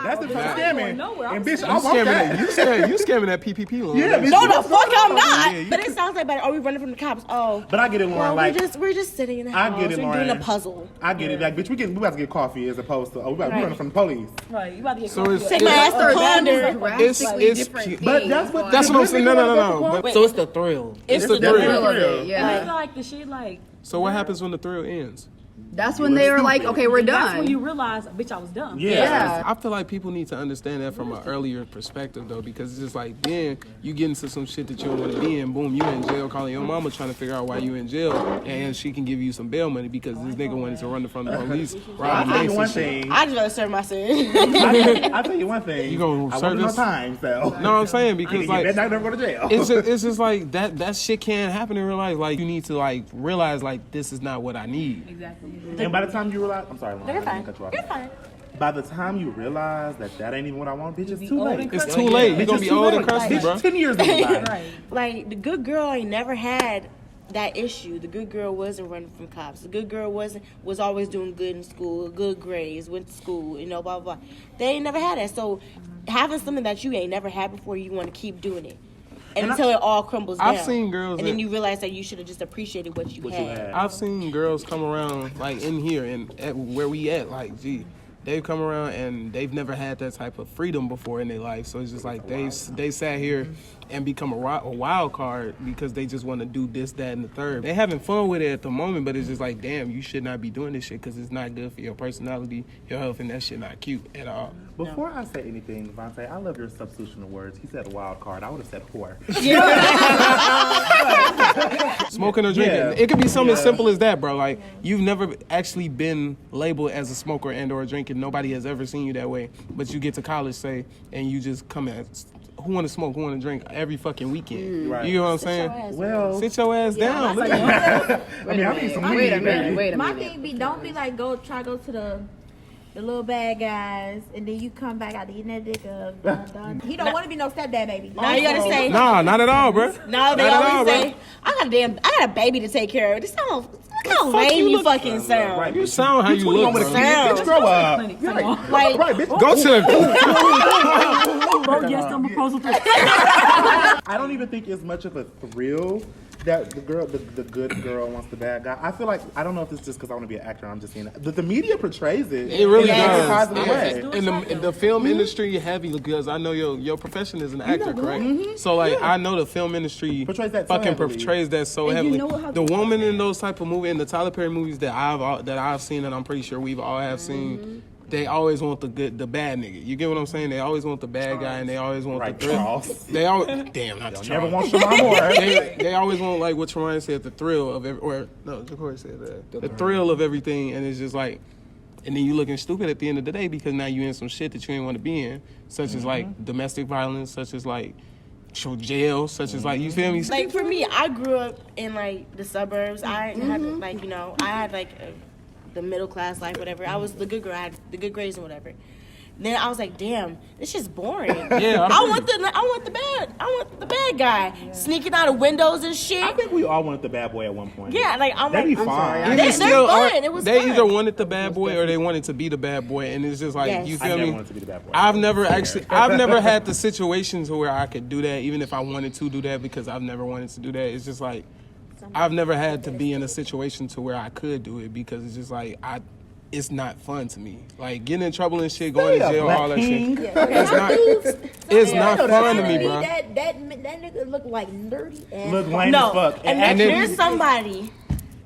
That's the scamming. nowhere. And bitch, you I want that. scamming that PPP loan. Yeah, bitch. no, the fuck I'm not. Yeah, But it sounds like, are we running from the cops? Oh, But I get it, Lauren. well, Like we're just sitting in the I house. get it, We're Lauren. doing a puzzle. I get it. Like bitch, we about to get coffee as opposed to we running from the police. Right, you about to get So caught. it's Take my ass to Ponder. it's cute. But that's what. That's what I'm saying. No. Wait, So it's the thrill. It's the The thrill thrill. of it, I yeah. feel like the shit like. So what happens when the thrill ends? That's when they were like, okay, we're That's when done. you realize, bitch, I was dumb. Yeah. I feel like people need to understand that from an earlier perspective, though, because it's just like, then you get into some shit that you don't want to be in. Boom, you in jail, calling your mama, trying to figure out why you in jail, and she can give you some bail money because this nigga wanted to run from the police. I'll tell you one shit. thing. I just rather serve my sin. I'll tell you one thing. You gonna I serve want no this? time, so. No, I'm saying because like you better not go to jail. it's just like that shit can't happen in real life. Like you need to like realize like this is not what I need. Exactly. And by the time you realize, I'm sorry, Lauren, You're I fine. didn't cut you off. You're fine. By the time you realize that ain't even what I want, bitch, it's too late. It's too late. You're gonna be old and crusty, Bitch, bro. 10 years gonna be by. Right. Like, the good girl ain't never had that issue. The good girl wasn't running from cops. The good girl was always doing good in school, good grades, went to school, blah, blah, blah. They ain't never had that. So having something that you ain't never had before, you want to keep doing it. And until it all crumbles down. I've seen girls and then that- you realize that you should have just appreciated what you had. I've seen girls come around like in here and at where we at, like, gee, they've come around and they've never had that type of freedom before in their life. So it's just like they sat here and become a wild card because they just want to do this, that, and the third. They having fun with it at the moment, but it's just like, damn, you should not be doing this shit because it's not good for your personality, your health, and that shit not cute at all. Before I say anything, DeVonte, I love your substitution of words. He said wild card. I would have said whore. Smoking or drinking. Yeah. It could be something as simple as that, bro. Like, you've never actually been labeled as a smoker and or drinking. Nobody has ever seen you that way. But you get to college, say, and you just come at, who want to smoke, who want to drink every fucking weekend. Right. You know what I'm saying? Well, Sit your ass down. Look I mean, I need some Wait a weed, minute, baby. wait a My minute. thing be, don't be like, go to the little bad guys, and then you come back out eating that dick up. He don't want to be no stepdad baby. Now you gotta say, Nah, not at all, bro. no, they Not at all, always bro. say, I got a baby to take care of. This sounds How lame you fucking sound. Right, You sound how you look, bro. Bitch, grow up. Like, Right, bitch. Go to the... I don't even think it's much of a thrill that the good girl wants the bad guy. I feel like, I don't know if it's just because I want to be an actor. I'm just saying that. The media portrays it. It really in a does. positive way. In the film industry, heavy because I know your profession is an actor, correct? So like I know the film industry Portrays that so fucking heavily. portrays that so And heavily. you know how The woman in those type of movies, in the Tyler Perry movies that I've seen, and I'm pretty sure we've all have seen. They always want the bad nigga. You get what I'm saying? They always want the bad guy, and they always want Right, the thrill. Charles. They always not Never Charles. want Shamar more. They always want, like what Tremaine said, the thrill of Jacory said that. The thrill of everything, and it's just like, and then you looking stupid at the end of the day because now you in some shit that you ain't want to be in, such as like domestic violence, such as like jail, such as like, you feel me? like for me, I grew up in like the suburbs. I had like, I had like the middle class life, whatever. I was the good girl. I had the good grades and whatever. Then I was like, damn, this shit's boring. Yeah, I want the bad guy sneaking out of windows and shit. I think we all wanted the bad boy at one point. Yeah, like I'm That'd like, be fine. Even They're still, fun. It was they fun. either wanted the bad boy or they wanted to be the bad boy, and it's just like, Yes. you I feel never me? wanted to be the bad boy. I've never had the situations where I could do that, even if I wanted to do that, because I've never wanted to do that. It's just like, I've never had to be in a situation to where I could do it, because it's just like, it's not fun to me. Like getting in trouble and shit, going to jail, all that shit. It's not fun to me, bro. That nigga look like nerdy ass. Look lame no. as fuck. And then there's somebody,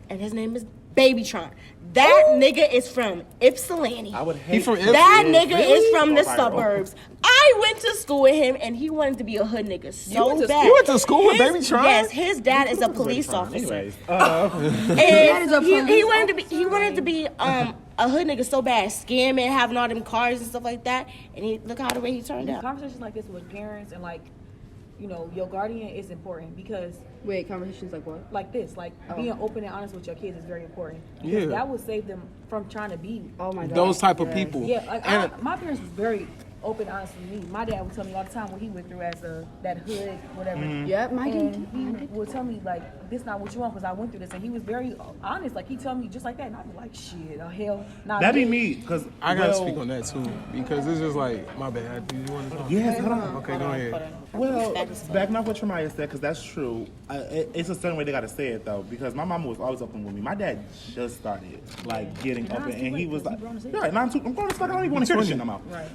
and his name is Babytron. That nigga is from Ypsilanti. I would hate from That Ypsilanti? nigga is from the Oh my God. suburbs. I went to school with him, and he wanted to be a hood nigga so bad. You went to school with Babytron? Yes, his dad is a police officer. Anyways, And he wanted to be a hood nigga so bad, scamming, having all them cars and stuff like that. And look how the way he turned out. Conversations like this with parents and like, your guardian is important because Wait, conversations like what? like this, like being open and honest with your kids is very important. Because Yeah. that will save them from trying to be. Oh my God. Those type of Yes. people. Yeah, like And my parents was very open, honest with me. My dad would tell me all the time what he went through as that hood, whatever. Yep, my And he would tell me like, this not what you want because I went through this, and he was very honest. Like he tell me just like that, and I'd be like, shit, oh hell, not that'd be me. me, because I gotta speak on that too, because it's just like, my bad. Do you want to talk? Yes, hold on. Okay, go ahead. Well, backing off what Tremaya said, because that's true. It's a certain way they gotta say it though, because my mama was always open with me. My dad just started like getting open, and he was like, "You're right, I'm grown as fuck. I don't even want to hear this shit no more." Right.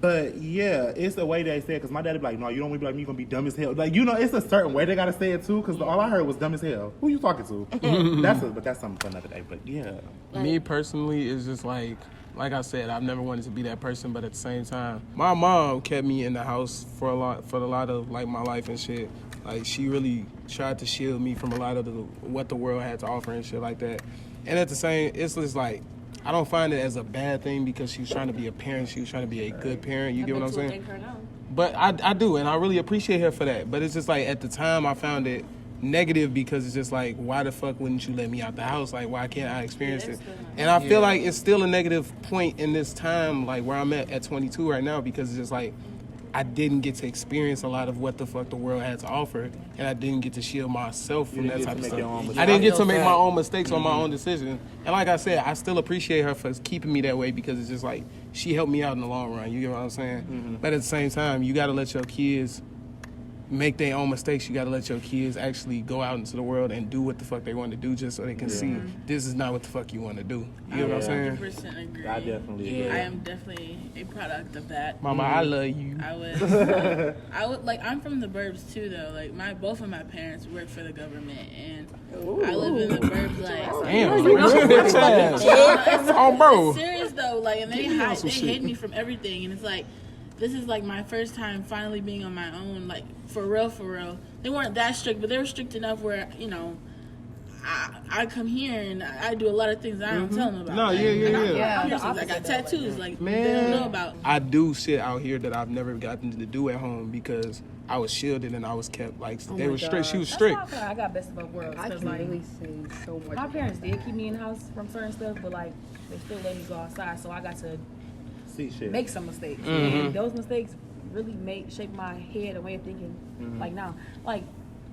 But yeah, it's the way they say it, because my dad would be like, "No, you don't want to be like me. You're gonna be dumb as hell." Like, it's a certain way they gotta say it too, because all I heard was dumb as hell. Who you talking to? But that's something for another day. But yeah, Me personally is just like I said, I've never wanted to be that person, but at the same time, my mom kept me in the house for a lot of like my life and shit. Like she really tried to shield me from a lot of what the world had to offer and shit like that. And at the same, it's just like, I don't find it as a bad thing because she was trying to be a parent. She was trying to be a good parent. You get what I'm saying? But I do, and I really appreciate her for that. But it's just like, at the time, I found it negative because it's just like, why the fuck wouldn't you let me out the house? Like, why can't I experience it? And I feel like it's still a negative point in this time, like where I'm at 22 right now, because it's just like, I didn't get to experience a lot of what the fuck the world had to offer, and I didn't get to shield myself from that type of stuff. I didn't get to make my own mistakes on my own decisions. And like I said, I still appreciate her for keeping me that way, because it's just like, she helped me out in the long run. You get what I'm saying? But at the same time, you gotta let your kids make their own mistakes. You gotta let your kids actually go out into the world and do what the fuck they want to do, just so they can see this is not what the fuck you want to do. You know what I'm saying? 100% agree. I definitely agree. I am definitely a product of that. Mama, I love you. I would like. I'm from the burbs too, though. Like both of my parents work for the government, and I live in the burbs. Like, Damn, bitch ass. Oh, bro. It's serious though. Like, and they hid me from everything, and it's like, this is like my first time finally being on my own. Like, for real. They weren't that strict, but they were strict enough where, I come here and I do a lot of things I don't tell them about. No, Like, yeah. I got tattoos, like, Man, they don't know about. I do shit out here that I've never gotten to do at home because I was shielded and I was kept, like, they were strict. She was strict. That's why I got best of both worlds. I 'Cause, can like, really say so much. my parents did keep me in the house from certain stuff, but like they still let me go outside, so I got to see shit. make some mistakes. And those mistakes really shape my head and way of thinking. Like now, like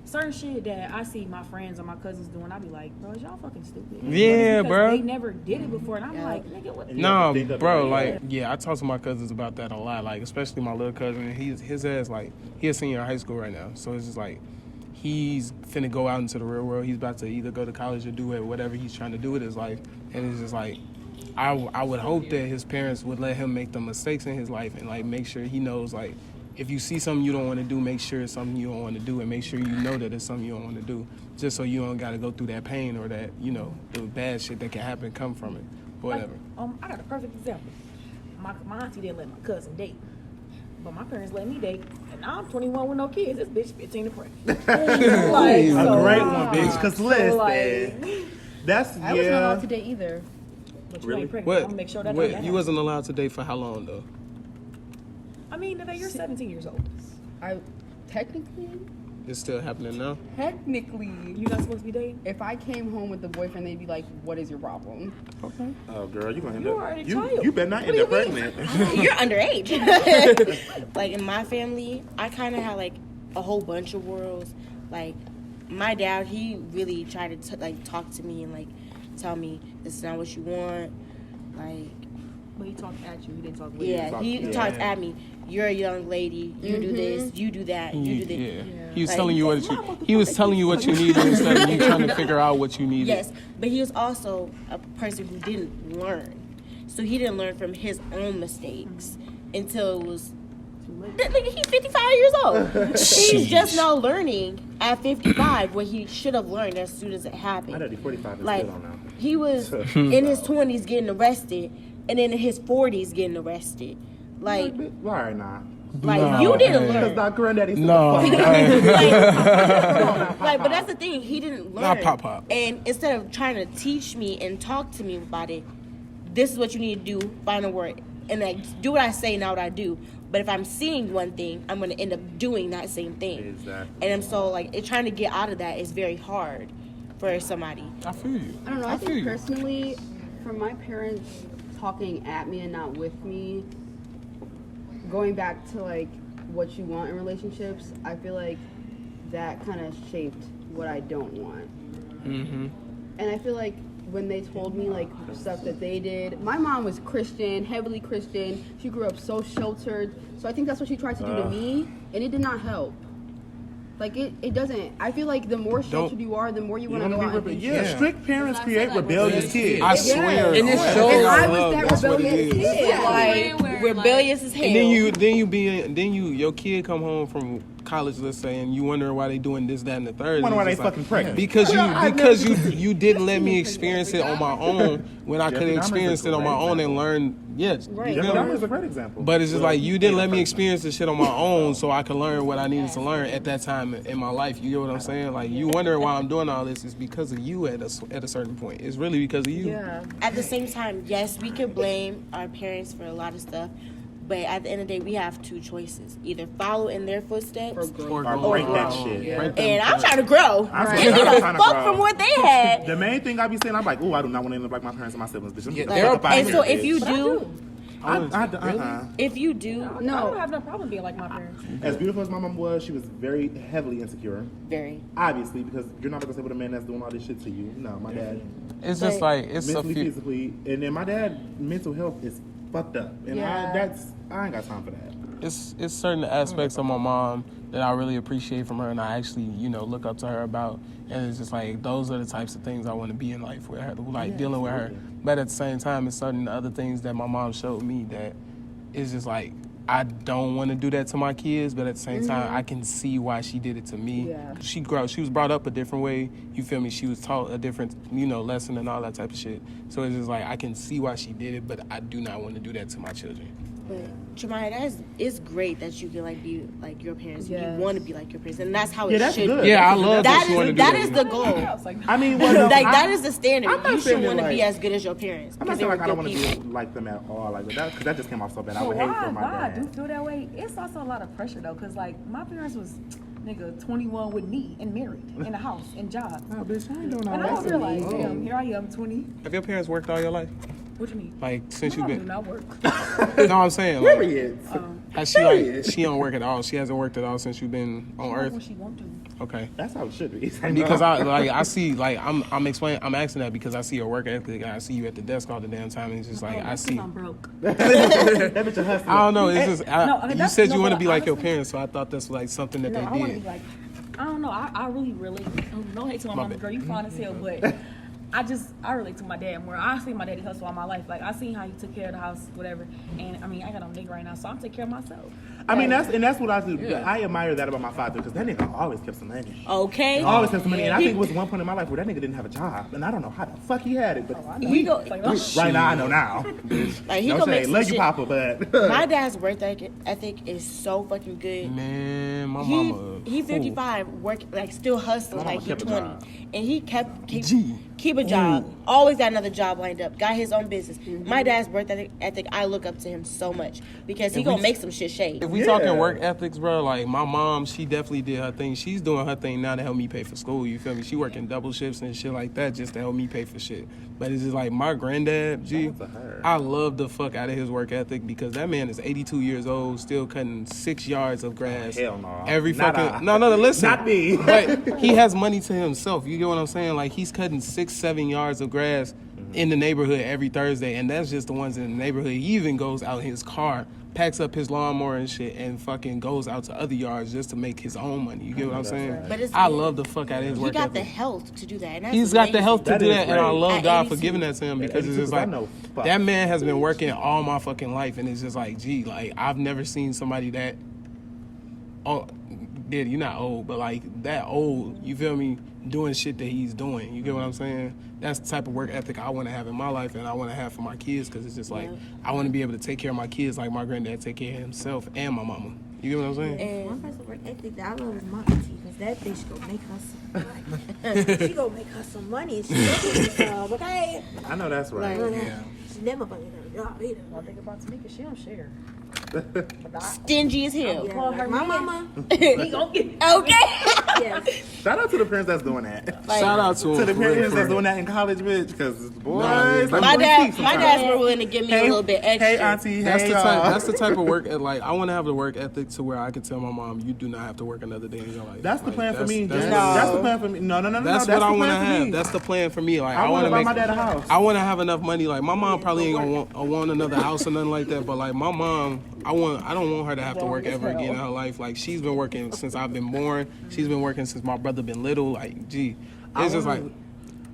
certain shit that I see my friends or my cousins doing, I be like, bro, is y'all fucking stupid? Yeah, bro. They never did it before, and I'm like, nigga, what? No, bro, like, yeah, I talk to my cousins about that a lot, like, especially my little cousin. His ass, like, he a senior in high school right now, so it's just like, he's finna go out into the real world. He's about to either go to college or do whatever he's trying to do with his life, and it's just like, I would hope that his parents would let him make the mistakes in his life and, like, make sure he knows, like, if you see something you don't want to do, make sure it's something you don't want to do, and make sure you know that it's something you don't want to do, just so you don't got to go through that pain or that, you know, the bad shit that can happen come from it, whatever. Like, I got a perfect example. My auntie didn't let my cousin date, but my parents let me date, and now I'm 21 with no kids. This bitch 15 and pregnant. Like, a great one, bitch. Because listen, that's I wasn't allowed to date either. But you Really? ain't pregnant. What? I'm gonna make sure that don't You happen. wasn't allowed to date for how long though? I mean, Neve, you're 17 years old. I technically, It's still happening now. You're not supposed to be dating. if I came home with a boyfriend, they'd be like, "What is your problem?" Okay. Oh, girl, you gonna end You up. are a child. You better not end up pregnant. You're underage. Like in my family, I kind of had like a whole bunch of worlds. Like my dad, he really tried to like talk to me and like tell me this is not what you want. Like But he talked at you. He didn't talk with you. yeah, he talked at me. You're a young lady. You do this. You do that. You do this. Yeah. He was Like- telling you what you needed instead of you trying to figure out what you needed. Yes, but he was also a person who didn't learn. So he didn't learn from his own mistakes until it was. Nigga, he's 55 years old. He's just now learning at 55 what he should have learned as soon as it happened. I know the 45 is Like, still on now. he was in his 20s getting arrested, and then in his 40s getting arrested. Like, Why not? like you didn't Because learn. my granddaddy said No. Like, but that's the thing. He didn't learn. Not pop. And instead of trying to teach me and talk to me about it, this is what you need to do. Find a word and like do what I say, not what I do. But if I'm seeing one thing, I'm gonna end up doing that same thing. Exactly. And I'm so like trying to get out of that is very hard for somebody. I feel you. I don't know. I feel think you. personally, from my parents talking at me and not with me, going back to like what you want in relationships, I feel like that kind of shaped what I don't want. Mm-hmm. And I feel like when they told me like stuff that they did, my mom was Christian, heavily Christian. She grew up so sheltered. So I think that's what she tried to do to me, and it did not help. Like it doesn't. I feel like the more sheltered you are, the more you want to go out and do shit. Strict parents create rebellious kids. I swear. And it that's shows- what I was that That's what it rebellious is. kid. Like rebellious as hell. And then your kid come home from college, let's say, and you wondering why they doing this, that, and the third. Wonder why It's they just like, fucking pregnant. Because you didn't let me experience it on my own when I could have Jeffrey Dahmer's experienced a it on my great own and learned. Yes, Right. you Jeffrey feel me? Dahmer is a great example. But it's just like you didn't let me experience the shit on my own, so I could learn what I needed to learn at that time in my life. You get what I'm saying? Like you wondering why I'm doing all this is because of you at a certain point. It's really because of you. Yeah. At the same time, yes, we can blame our parents for a lot of stuff, but at the end of the day, we have two choices: either follow in their footsteps, Or break that wrong. shit. Break them and I'm first. trying to grow. I'm And get trying the to fuck grow. from what they had. The main thing I be saying, I'm like, I do not want to end up like my parents and my siblings. Bitch, Yeah, get the they're fuck up out And of so here, if you bitch. do, if you do, I don't have no problem being like my parents. As beautiful as my mom was, she was very heavily insecure. very. Obviously, because you're not gonna stay with a man that's doing all this shit to you. No, my dad, It's just like it's a mentally, few. physically, and then my dad, mental health is fucked up, and I ain't got time for that. It's certain aspects of my mom that I really appreciate from her, and I actually look up to her about. And it's just like those are the types of things I want to be in life with her, like dealing with her. But at the same time, it's certain other things that my mom showed me that it's just like I don't want to do that to my kids, but at the same time, I can see why she did it to me. Yeah. She was brought up a different way. You feel me? She was taught a different lesson and all that type of shit. So it's just like I can see why she did it, but I do not want to do that to my children. But Jemiah, it's great that you can like be like your parents. Yes. You want to be like your parents, and that's how Yeah, it that's should good. be. Yeah, I love that you want to do that is the goal. I mean, well, Like that is the standard. I'm not You saying should that, want to be like- as good as your parents I'm not because they saying were like I don't good want to people. be like them at all, like that, because that just came off so bad. I So would hate for my why I do dad. feel that way? It's also a lot of pressure though, cause like my parents was nigga 21 with me and married in a house and job. Oh, bitch, I ain't doing all And I that. was there like, damn, here I am 20. Have your parents worked all your life? What you mean? Like since My you've mom been? do not work. No, I'm saying like, Period. has she like she don't work at all? She hasn't worked at all since you've been on She work Earth. when she want to. Okay. That's how it should be. Because I see I'm asking that because I see your work ethic and I see you at the desk all the damn time and it's just like I see. I'm broke. that bitch a hustler. I don't know. It's just you said you want to be like your honestly, parents, so I thought that's like something that No, they I want to did. be like, I don't know. I really relate. No hate to my mama, girl. You fine as hell, but I relate to my dad more. I seen my daddy hustle all my life. Like I seen how he took care of the house, whatever. And I mean, I got no nigga right now, so I'm taking care of myself. I mean, that's what I do. Yeah. I admire that about my father because that nigga always kept some money. Okay. Always kept some money. And I think it was one point in my life where that nigga didn't have a job. And I don't know how the fuck he had it. But He go, right now, I know now. like he No gonna make shade. some Love shit. you, Papa, but... My dad's work ethic is so fucking good. Man, my mama. He 55, work like still hustling My mama like he kept a 20, job. and he keep G. a job. Always got another job lined up. Got his own business. My dad's work ethic, I look up to him so much because he gonna make some shit shake. If we talking work ethics, bro, like my mom, she definitely did her thing. She's doing her thing now to help me pay for school. You feel me? She working double shifts and shit like that just to help me pay for shit. But it's just like my granddad, G. Shout out to her. I love the fuck out of his work ethic because that man is 82 years old, still cutting 6 yards of grass. Hell no. Every Not fucking I. no, listen. Not me. But he has money to himself. You get what I'm saying? Like he's cutting 6-7 yards of grass in the neighborhood every Thursday, and that's just the ones in the neighborhood. He even goes out in his car, packs up his lawnmower and shit, and fucking goes out to other yards just to make his own money. You get what I'm saying? But it's I good. love the fuck out of his He work got the ethic. health to do that. And that's He's got the amazing. health to That do is that, and I great. love At God for 82. giving that to him because it's 82, just I like know fuck. that man has been working all my fucking life, and it's just like, gee, like I've never seen somebody that, you're not old, but like that old, you feel me, doing shit that he's doing. You get what I'm saying? That's the type of work ethic I want to have in my life and I want to have for my kids because it's just like, I want to be able to take care of my kids like my granddad take care of himself and my mama. You get what I'm saying? One person work ethic that I love is my auntie, because that bitch gonna make her some. She gonna make her some money. She gonna get a job, okay? I know that's right. Like, Yeah. she never fucking got a job either. One thing about Tamika, she don't share. Stingy as hell. Yeah, like my mama. He gonna get Okay. Yes. Shout out to the parents that's doing that. Shout out to him. To the for real, parents for that's real. doing that in college, bitch, because boys, yeah. like, My we dad, see my sometimes. dad's were willing to give me a little bit extra. Hey, auntie. That's hey, the y'all. type. That's the type of work. Like I want to have the work ethic to where I can tell my mom, you do not have to work another day in your life. That's the Like, plan for me. That's, That's the plan for me. No. That's That's what I want want to to have. That's the plan for me. Like I I want want to to buy make. my dad a house. I want to have enough money. Like my mom probably ain't gonna want another house or nothing like that. But like my mom, I don't want her to have to work ever again in her life. Like she's been working since I've been born. She's been working since my brother been little. Like gee, it's just like.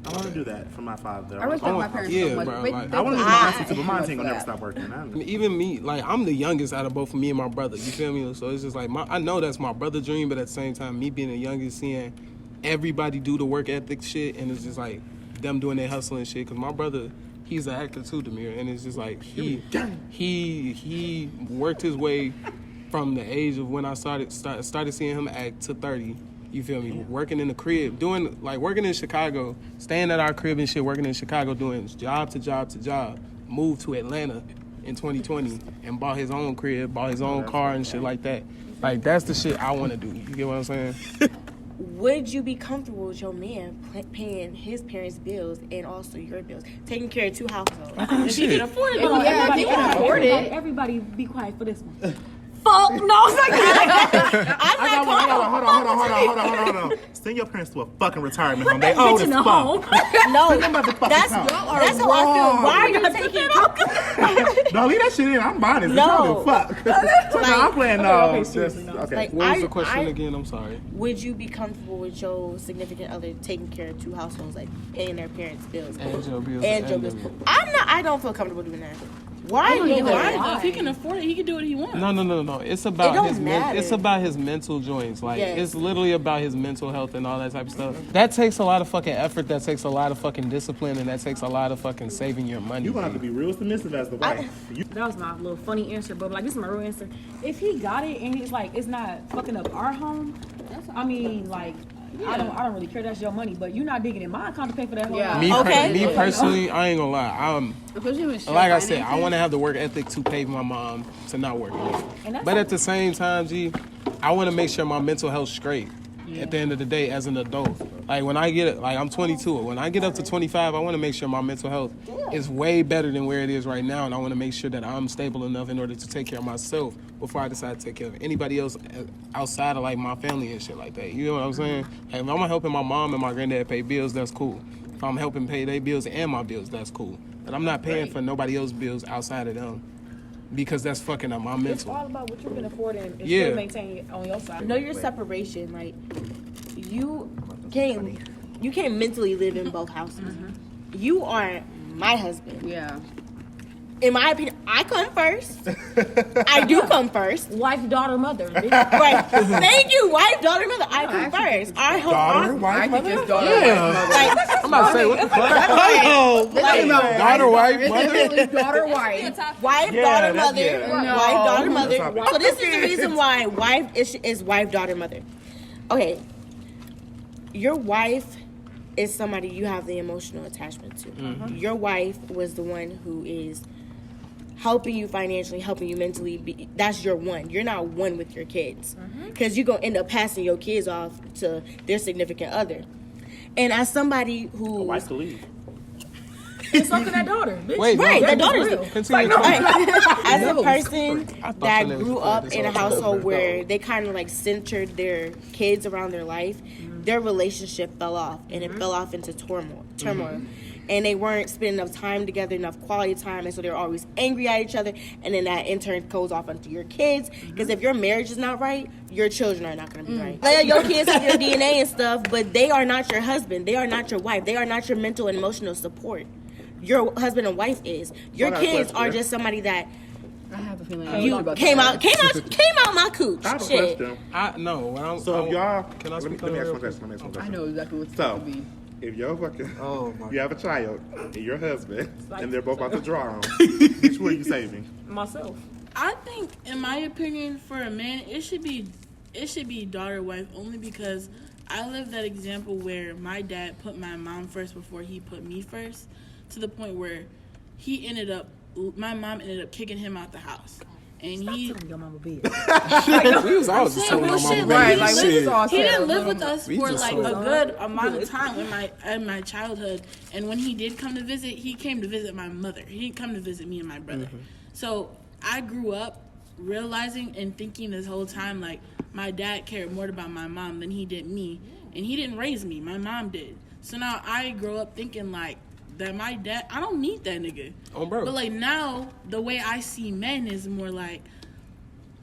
I want to do that for my father. I respect my parents so much. bro, But like, they I want to do put my me auntie too, but mine ain't gonna for never that. stop working. Even me, like I'm the youngest out of both of me and my brother. You feel me? So it's just like I know that's my brother's dream, but at the same time, me being the youngest, seeing everybody do the work ethic shit, and it's just like them doing their hustling shit. Cause my brother, he's an actor too, Demir, and it's just like he worked his way from the age of when I started seeing him act to 30. You feel me? Working in the crib, working in Chicago, staying at our crib and shit, working in Chicago, doing job to job to job. Moved to Atlanta in 2020 and bought his own crib, bought his own car and shit like that. Like that's the shit I want to do. You get what I'm saying? Would you be comfortable with your man paying his parents' bills and also your bills, taking care of two households? If he can afford it, Hold on, Yeah, if you can afford it. Everybody be quiet for this one. Fuck no, it's like I got one. Hold on. Send your parents to a fucking retirement home. They old as fuck. no. Send them motherfuckers That's home. that's how I feel. Why are you taking? No, leave that shit in. I'm buying it. No. No. Fuck. So no, I'm playing no. seriously, no. Okay. Like, What was the question again? I'm sorry. Would you be comfortable with your significant other taking care of two households, like paying their parents' bills And your bills and your and bills? your- I don't feel comfortable doing that. Why are you doing Why? that? If he can afford it, he can do what he wants. No. It's about It don't his matter. it's about his mental joints. Like Yes. it's literally about his mental health and all that type of stuff. That takes a lot of fucking effort. That takes a lot of fucking discipline, and that takes a lot of fucking saving your money. You're gonna have to be real submissive as the wife. That was my little funny answer, but like this is my real answer. If he got it and he's like, it's not fucking up our home. I mean, like, I don't really care. That's your money, but you're not digging in my account to pay for that whole. Yeah. house. Okay. Me personally, I ain't gonna lie. Especially with shared Like I said, I finances. want to have the work ethic to pay my mom to not work. And that's But at the same time, G, I want to make sure my mental health's straight. at the end of the day as an adult. Like when I get, like I'm 22, when I get up to 25, I want to make sure my mental health is way better than where it is right now, and I want to make sure that I'm stable enough in order to take care of myself before I decide to take care of anybody else outside of like my family and shit like that. You know what I'm saying? Like, if I'm helping my mom and my granddad pay bills, that's cool. If I'm helping pay their bills and my bills, that's cool. But I'm not paying for nobody else's bills outside of them because that's fucking up my It's mental. all about what you can afford and Yeah. still maintain it on your side. Know your separation. Like you can't mentally live in both houses. You are my husband. Yeah. In my opinion, I come first. I do come first. Wife, daughter, mother. bitch. Right. Thank you, wife, daughter, mother. I come first. Our whole Daughter, I wife, think mother? it's daughter. Yeah. like, I'm about to say, what the fuck? Daughter, wife, It's mother. definitely daughter, wife. wife, Yeah, daughter, that's- mother. yeah. Wife, daughter, No. mother. That's So this is the reason why wife is wife, daughter, mother. Okay. Your wife is somebody you have the emotional attachment to. Your wife was the one who is helping you financially, helping you mentally. That's your one. You're not one with your kids. Because you're going to end up passing your kids off to their significant other. And as somebody who... A wife to leave. And so can that daughter. Bitch. Wait, Right, no, the daughter's real. continue. as a person I thought that your name grew was up this in a all the time. household where they kind of like centered their kids around their life, their relationship fell off, and it fell off into turmoil. And they weren't spending enough time together, enough quality time, and so they're always angry at each other, and then that in turn goes off onto your kids. Because if your marriage is not right, your children are not going to be right. Like, your kids have your DNA and stuff, but they are not your husband. They are not your wife. They are not your mental and emotional support. Your husband and wife is. Your Hold on, kids question. are just somebody that I have a feeling I you don't know about came that. out my cooch. I have a Shit. question. No. So if y'all, Can I let me speak on ask it my real question. Let me ask my I question. know exactly what's So, supposed to be. if you're fucking, Oh my you have a child and your husband, and they're both about to draw on, which one are you saving? Myself. I think, in my opinion, for a man, it should be daughter wife only because I live that example where my dad put my mom first before he put me first, to the point where my mom ended up kicking him out the house, and he Your mama bitch. We was always just telling my Saying mama real Right, shit, baby like we shit. just all he said didn't a live little- with us We for just like saw a it. good amount of time in my childhood, and when he did come to visit, he came to visit my mother. He didn't come to visit me and my brother. So I grew up realizing and thinking this whole time like my dad cared more about my mom than he did me, and he didn't raise me. My mom did. So now I grow up thinking like that my dad, I don't need that nigga. Oh, bro. But like now the way I see men is more like,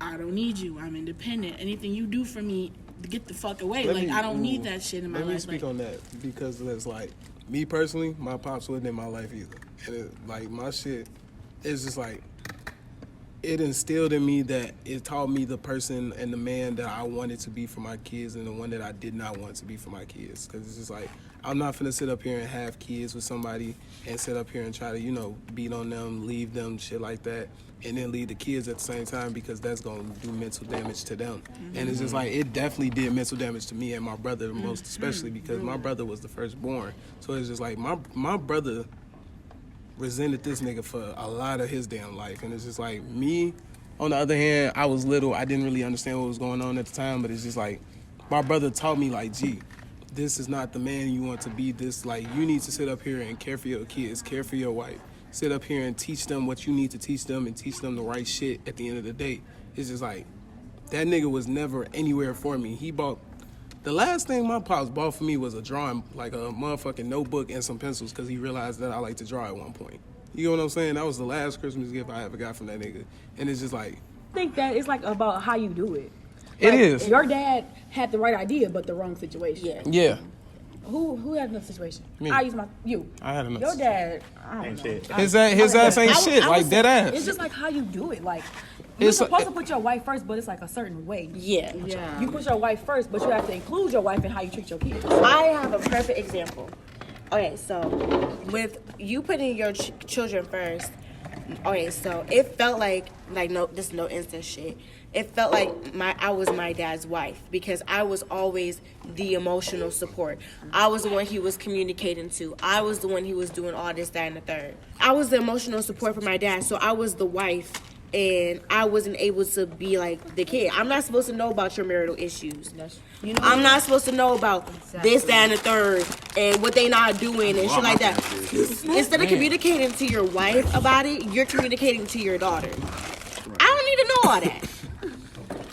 I don't need you. I'm independent. Anything you do for me, get the fuck away. I don't need that shit in my Let me life. speak Like, on that because it's like me personally, my pops wasn't in my life either, and like my shit is just like it instilled in me that it taught me the person and the man that I wanted to be for my kids and the one that I did not want to be for my kids. Because it's just like, I'm not finna sit up here and have kids with somebody and sit up here and try to, beat on them, leave them, shit like that, and then leave the kids at the same time because that's gonna do mental damage to them. And it's just like, it definitely did mental damage to me and my brother most especially because my brother was the firstborn. So it's just like, my brother resented this nigga for a lot of his damn life. And it's just like, me, on the other hand, I was little. I didn't really understand what was going on at the time, but it's just like, my brother taught me like, gee, this is not the man you want to be. This, like, you need to sit up here and care for your kids, care for your wife. Sit up here and teach them what you need to teach them and teach them the right shit at the end of the day. It's just like, that nigga was never anywhere for me. The last thing my pops bought for me was a drawing, like a motherfucking notebook and some pencils, because he realized that I like to draw at one point. You know what I'm saying? That was the last Christmas gift I ever got from that nigga. And it's just like, I think that it's like about how you do it. it Like, is. Your dad had the right idea, but the wrong situation. Yeah. Yeah. Who had enough situation? Me. I use you. I had enough. Your dad, I don't Ain't know. shit. His ass ain't shit, I like was- dead ass. It's just like how you do it. Like you're It's supposed to put your wife first, but it's like a certain way. Yeah. Yeah. You put your wife first, but you have to include your wife in how you treat your kids. I have a perfect example. Okay, so with you putting your children first, okay, so it felt like no, this is no instant shit. It felt like I was my dad's wife because I was always the emotional support. I was the one he was communicating to. I was the one he was doing all this, that, and the third. I was the emotional support for my dad, so I was the wife and I wasn't able to be like the kid. I'm not supposed to know about your marital issues. You know, I'm not supposed to know about this, that, and the third, and what they not doing and shit like that. Instead of communicating to your wife about it, you're communicating to your daughter. I don't need to know all that.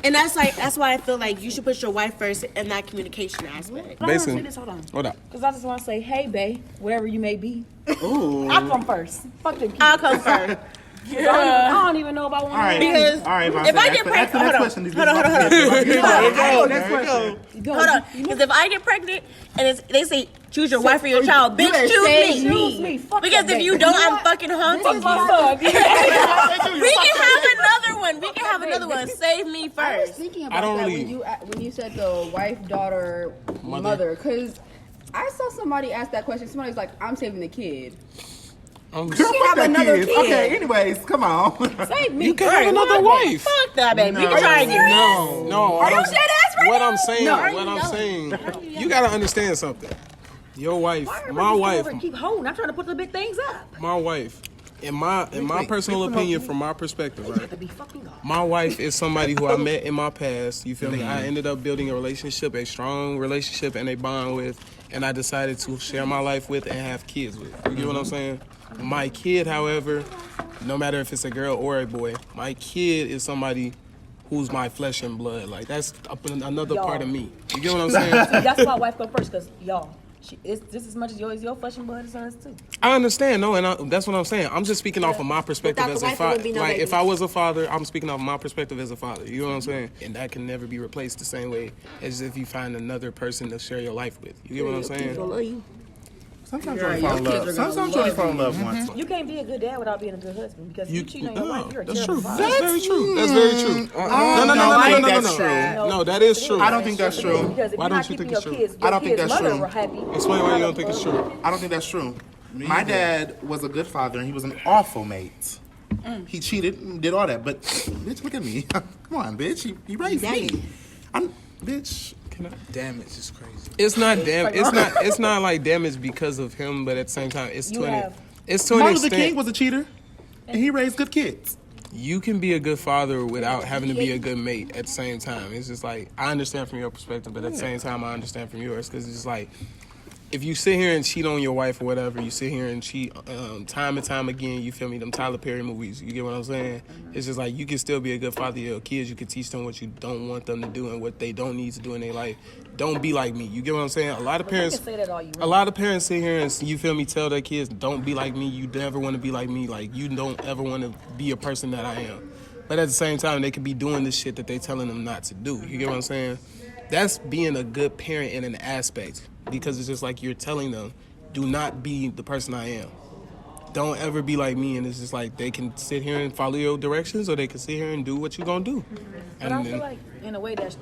And that's why I feel like you should put your wife first in that communication aspect. Basically, Hold on. hold up. Because I just want to say, hey, babe, whatever you may be. I'll come first. Fuck them kids. I'll come first. I don't even know if I want All right. Because All right, if I get pregnant, hold on. Because if I get pregnant and they say choose your wife or your child, bitch, choose me. Fuck Because that if you baby. don't, I'm fucking haunting you. We can have another one. We can have another one. Save me I was first. thinking I about don't that really- when you said the wife, daughter, mother, because I saw somebody ask that question. Somebody was like, "I'm saving the kid." Girl, have fuck that another kid. kid. Okay, anyways, come on. Save me. You can have another wife. Fuck that, baby. We can try and get No. Are you dead ass right What now? I'm saying, No. what I'm saying, you gotta understand something. Your wife, my wife, Keep holding. I'm trying to put the big things up. my wife. In my personal opinion, from my perspective, right? To be fucking off. My wife is somebody who I met in my past. You feel me? I ended up building a relationship, a strong relationship, and a bond with, and I decided to share my life with and have kids with. You get what I'm saying? My kid, however, no matter if it's a girl or a boy, my kid is somebody who's my flesh and blood. Like that's another part of me. You get what I'm saying? See, that's why wife go first, because y'all, it's just as much as your flesh and blood as hers too. I understand, no, and that's what I'm saying. I'm just speaking off of my perspective Without as the a wife, there father. would be no Like, babies. if I was a father, I'm speaking off my perspective as a father. You know what I'm saying? And that can never be replaced the same way as if you find another person to share your life with. You get what I'm saying? Sometimes you only fall in love. Sometimes you only fall in love once. You can't be a good dad without being a good husband, because you cheating on your wife, you're a That's terrible true. father. That's very true. That's very true. No, that's true. No, that is true. I don't think that's true. Because if Why you're don't not you keeping think your it's true? kids, I don't think kids' that's mother true. were happy. Explain why you don't think it's true. I don't think that's true. My dad was a good father and he was an awful mate. He cheated and did all that, but bitch, look at me. Come on, bitch. You raised me. Bitch. Damage is crazy. It's not damage. It's not like damage because of him, but at the same time, it's to an Martin Luther King extent. was a cheater and he raised good kids. You can be a good father without having to be a good mate at the same time. It's just like, I understand from your perspective, but at the same time, I understand from yours. Because it's just like, if you sit here and cheat on your wife or whatever, you sit here and cheat time and time again, you feel me, them Tyler Perry movies, you get what I'm saying? It's just like, you can still be a good father to your kids. You can teach them what you don't want them to do and what they don't need to do in their life. Don't be like me. You get what I'm saying? A lot of parents say that all you want. A lot of parents sit here and, you feel me, tell their kids, don't be like me. You never want to be like me. Like, you don't ever want to be a person that I am. But at the same time, they could be doing the shit that they telling them not to do. You get what I'm saying? That's being a good parent in an aspect, because it's just like you're telling them, do not be the person I am. Don't ever be like me. And it's just like they can sit here and follow your directions, or they can sit here and do what you're going to do. But I feel like, in a way, that's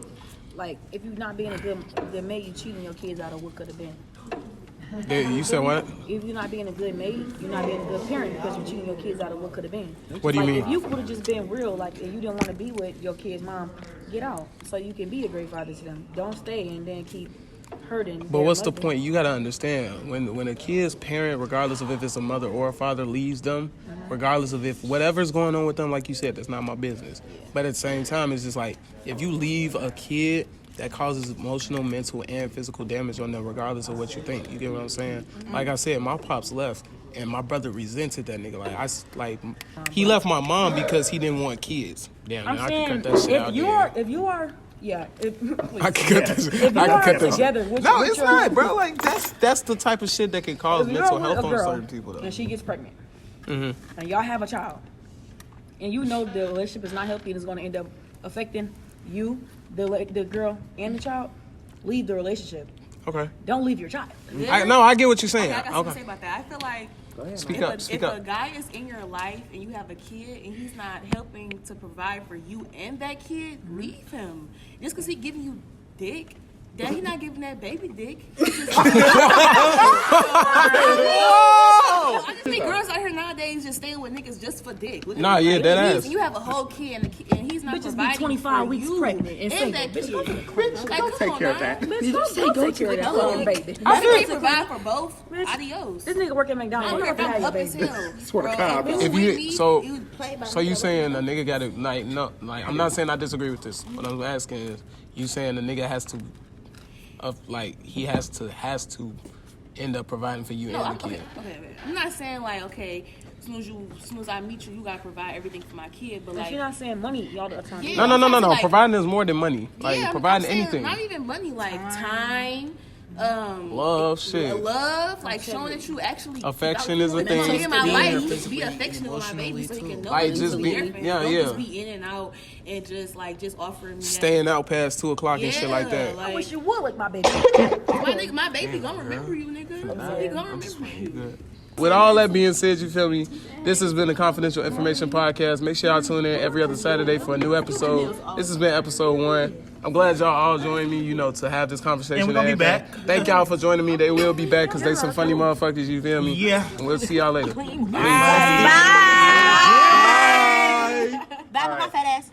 like, if you're not being a good mate, you're cheating your kids out of what could have been. You said what? If you're not being a good mate, you're not being a good parent, because you're cheating your kids out of what could have been. What do you Like, mean? If you would have just been real, like, and you didn't want to be with your kid's mom, get out so you can be a great father to them. Don't stay and then keep hurting. But what's the point? You got to understand, when a kid's parent, regardless of if it's a mother or a father, leaves them, regardless of if whatever's going on with them, like you said, that's not my business. But at the same time, it's just like, if you leave a kid, that causes emotional, mental, and physical damage on them, regardless of what you think. You get what I'm saying? Like I said, my pops left, and my brother resented that nigga. He left my mom because he didn't want kids. Damn, man, I can cut that shit out there. If you are, I can cut this. If you I can are cut this. together, No, it's not, bro. Like that's the type of shit that can cause mental health on certain people, though. And she gets pregnant, and y'all have a child, and you know the relationship is not healthy and it's going to end up affecting you, the girl, and the child. Leave the relationship. Okay. Don't leave your child. I get what you're saying. I got something to say about that. I feel like Speak if up. a guy is in your life and you have a kid and he's not helping to provide for you and that kid, leave him. Just because he's giving you dick Daddy not giving that baby dick. I just think girls out here nowadays just staying with niggas just for dick. Nah, yeah, that ass. You have a whole kid and he's not Bitches be providing 25 for weeks you pregnant and single. that Bitch, kid. go to the crib. Like, Don't take care of that. Bitch, go take care of that fucking baby. I can't provide for both. Adios. This nigga work at I McDonald's. don't care if I'm up baby. as hell. Swear to Bro, God, if bro. If with you me, so Play by so you the saying a nigga gotta like no like I'm not saying I disagree with this. What I'm asking is you saying the nigga has to he has to end up providing for you No, and the okay, kid. okay. I'm not saying like okay, as soon as I meet you, you gotta provide everything for my kid. But If like, you're not saying money, y'all the time. Yeah. No. Like- Providing is more than money. Like yeah, providing I'm saying anything. not even money, like time, Love, shit. love, like showing that you actually Affection is a thing. In my Being life, there be physically, affectionate with my baby so he can know Like, that just you be- there for him. yeah, Don't yeah. just be in and out and just offering me Staying out past 2:00 and shit like that. Like, I wish you would like my baby. my baby gonna remember you, nigga. He gonna remember you. With all that being said, you feel me? This has been a Confidential Information Podcast. Make sure y'all tune in every other Saturday for a new episode. This has been episode 1. I'm glad y'all all joined me, to have this conversation. And we're gonna be everything. back. Thank y'all for joining me. They will be back because they some funny motherfuckers, you feel me? Yeah. And we'll see y'all later. Bye, my fat ass.